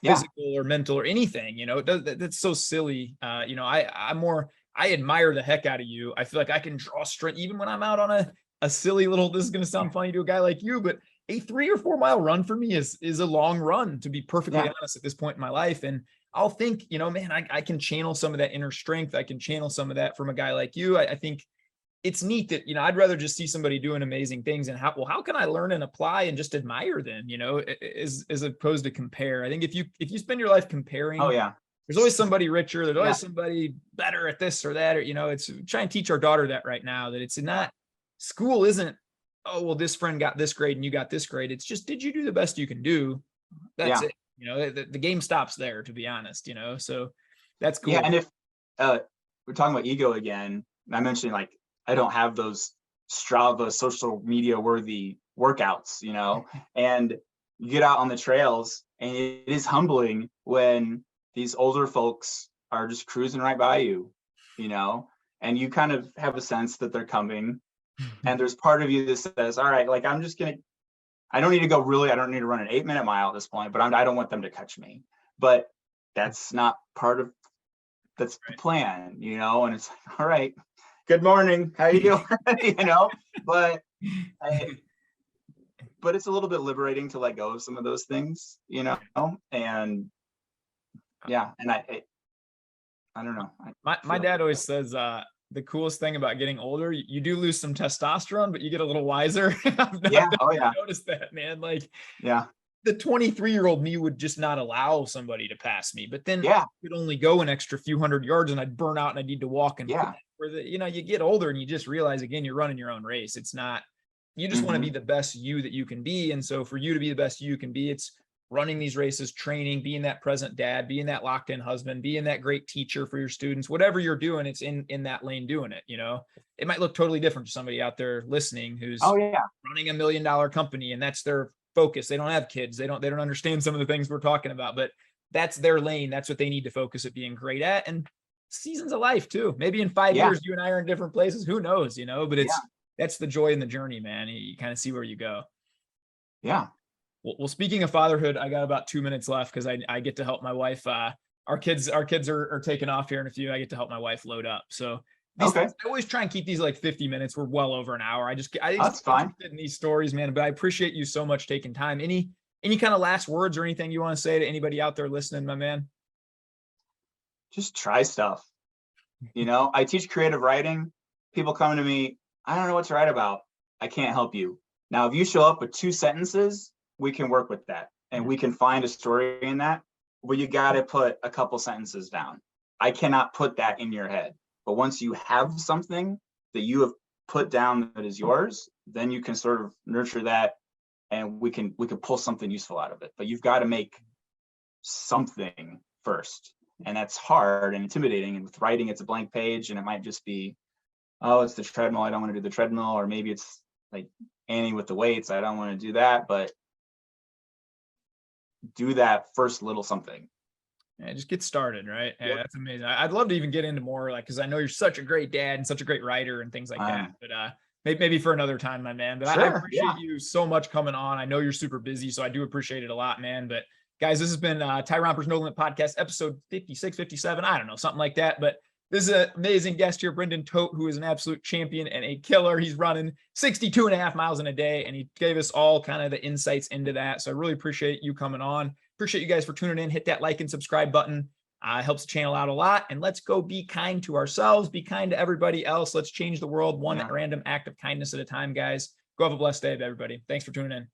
physical or mental or anything, that's so silly. I admire the heck out of you. I feel like I can draw strength even when I'm out on a silly little, this is going to sound funny to a guy like you, but a 3 or 4 mile run for me is a long run, to be perfectly honest, at this point in my life. And I'll think, man, I can channel some of that inner strength. I can channel some of that from a guy like you. I think it's neat that, I'd rather just see somebody doing amazing things and how can I learn and apply and just admire them, as opposed to compare. I think if you spend your life comparing, there's always somebody richer. There's always somebody better at this or that, or, it's trying to teach our daughter that right now, that it's not, school isn't, oh, well, this friend got this grade and you got this grade. It's just, did you do the best you can do? That's it. The game stops there, to be honest, so that's cool. Yeah. And if we're talking about ego again, I mentioned like, I don't have those Strava social media worthy workouts, and you get out on the trails And it is humbling when these older folks are just cruising right by you, and you kind of have a sense that they're coming. And there's part of you that says, all right, like, I don't need to go I don't need to run an 8-minute mile at this point, but I don't want them to catch me. But that's not that's the plan, and it's like, all right, good morning, how you doing? But it's a little bit liberating to let go of some of those things, and yeah. And I don't know. My dad always says, the coolest thing about getting older, you do lose some testosterone, but you get a little wiser. I've noticed that, man. Like, yeah, the 23-year-old me would just not allow somebody to pass me, but then I could only go an extra few hundred yards and I'd burn out and I need to walk. And where you get older and you just realize, again, you're running your own race. It's not, you just want to be the best you that you can be. And so for you to be the best you can be, it's running these races, training, being that present dad, being that locked in husband, being that great teacher for your students, whatever you're doing, it's in that lane doing it. It might look totally different to somebody out there listening who's running $1 million company and that's their focus. They don't have kids. They don't understand some of the things we're talking about, but that's their lane. That's what they need to focus at being great at. And seasons of life too. Maybe in 5 years, you and I are in different places. Who knows, but that's the joy in the journey, man. You kind of see where you go. Yeah. Well, speaking of fatherhood, I got about 2 minutes left because I get to help my wife. Our kids are taking off here in a few. I get to help my wife load up. So I always try and keep these like 50 minutes. We're well over an hour. I just that's fine in these stories, man. But I appreciate you so much taking time. Any kind of last words or anything you want to say to anybody out there listening, my man? Just try stuff. I teach creative writing. People come to me, I don't know what to write about. I can't help you. Now, if you show up with 2 sentences, we can work with that and we can find a story in that, but you got to put a couple sentences down. I cannot put that in your head. But once you have something that you have put down that is yours, then you can sort of nurture that and we can pull something useful out of it. But you've got to make something first. And that's hard and intimidating. And with writing, it's a blank page and it might just be, oh, it's the treadmill. I don't want to do the treadmill. Or maybe it's like Annie with the weights. I don't want to do that. But do that first little something. Yeah, just get started, right? Yeah, that's amazing. I'd love to even get into more, like, because I know you're such a great dad and such a great writer and things like that. But maybe for another time, my man. But I appreciate you so much coming on. I know you're super busy, so I do appreciate it a lot, man. But guys, this has been Tyrompers No Limit Podcast, episode 56, 57. I don't know, something like that. But this is an amazing guest here, Brendan Todt, who is an absolute champion and a killer. He's running 62.5 miles in a day, and he gave us all kind of the insights into that. So I really appreciate you coming on. Appreciate you guys for tuning in. Hit that like and subscribe button. Helps the channel out a lot. And let's go be kind to ourselves. Be kind to everybody else. Let's change the world one random act of kindness at a time, guys. Go have a blessed day, everybody. Thanks for tuning in.